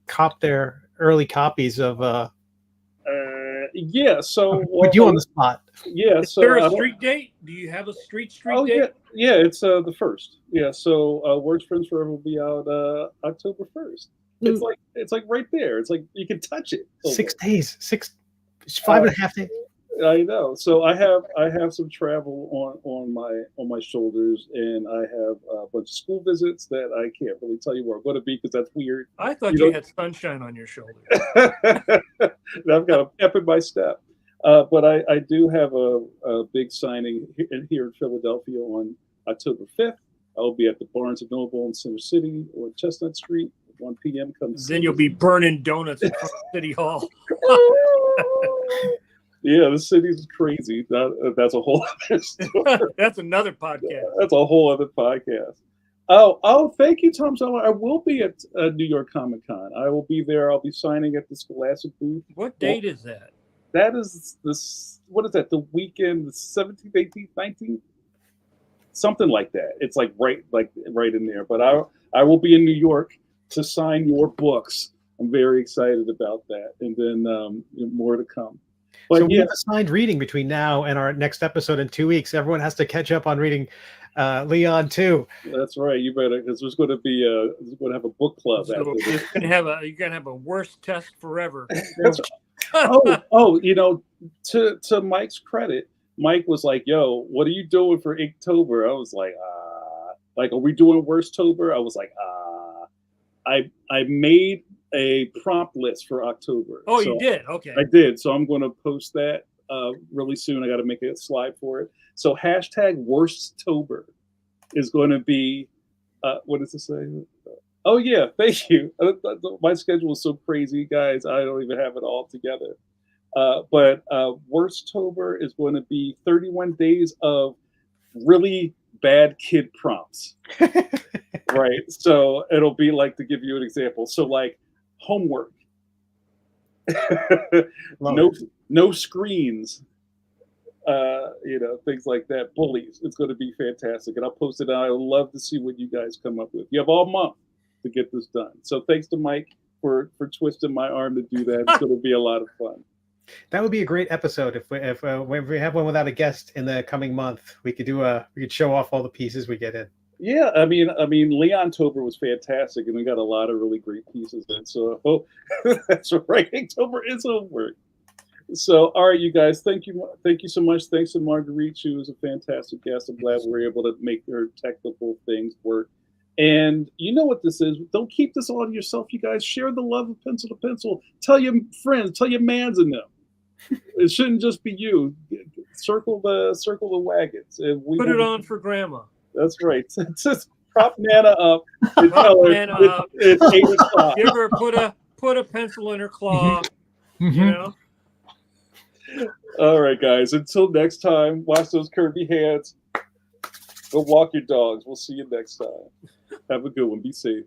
cop their early copies of? Yeah. So put you on the spot. Yeah. Is So there a street date? Do you have a street oh date? yeah, it's the 1st. Yeah. So Words Friends Forever will be out October 1st. It's like right there. It's like you can touch it. 6 days, 5.5 days. I know. So I have some travel on my shoulders, and I have a bunch of school visits that I can't really tell you where I'm going to be because that's weird. I thought you had sunshine on your shoulders. I've got a pep in my step. But I do have a big signing here in Philadelphia on October 5th. I'll be at the Barnes & Noble in Center City or Chestnut Street. 1 p.m. comes. Then you'll be burning donuts in front of City Hall. Yeah, the city's crazy. That's a whole other story. That's another podcast. That's a whole other podcast. Oh, thank you, Tom Zeller. I will be at New York Comic Con. I will be there. I'll be signing at the Scholastic booth. What date is that? That is what is that? The weekend, the 17th, 18th, 19th? Something like that. It's like right in there. But I will be in New York to sign your books. I'm very excited about that. And then more to come. But so we have a signed reading between now and our next episode in 2 weeks. Everyone has to catch up on reading Leon too. That's right. You better, because there's going to have a book club. So you're gonna have a worst test forever. That's to Mike's credit, Mike was like, "Yo, what are you doing for Inktober?" I was like, are we doing Worstober? I was like, I made a prompt list for October. Oh, so you did? Okay. I did. So I'm going to post that really soon. I got to make a slide for it. So hashtag Worstober is going to be, what does it say? Oh, yeah. Thank you. My schedule is so crazy, guys. I don't even have it all together. But Worstober is going to be 31 days of really bad kid prompts. Right. So it'll be like, to give you an example. So like homework, no screens, things like that. Bullies. It's going to be fantastic. And I'll post it out. I would love to see what you guys come up with. You have all month to get this done. So thanks to Mike for twisting my arm to do that. It's going to be a lot of fun. That would be a great episode if we have one without a guest in the coming month. We could show off all the pieces we get in. Yeah, I mean, Leontober was fantastic, and we got a lot of really great pieces in. So that's right, Inktober is over. So, all right, you guys, thank you so much. Thanks to Marguerite; she was a fantastic guest. I'm glad we were able to make her technical things work. And you know what this is. Don't keep this all to yourself, you guys. Share the love of Pencil to Pencil. Tell your friends, tell your mans in them. It shouldn't just be you. Circle the wagons. And put it on for Grandma. That's right. Just prop Nana up and tell her it's 8 o'clock. Give her put a pencil in her claw. You know. All right, guys. Until next time, wash those curvy hands. Go walk your dogs. We'll see you next time. Have a good one. Be safe.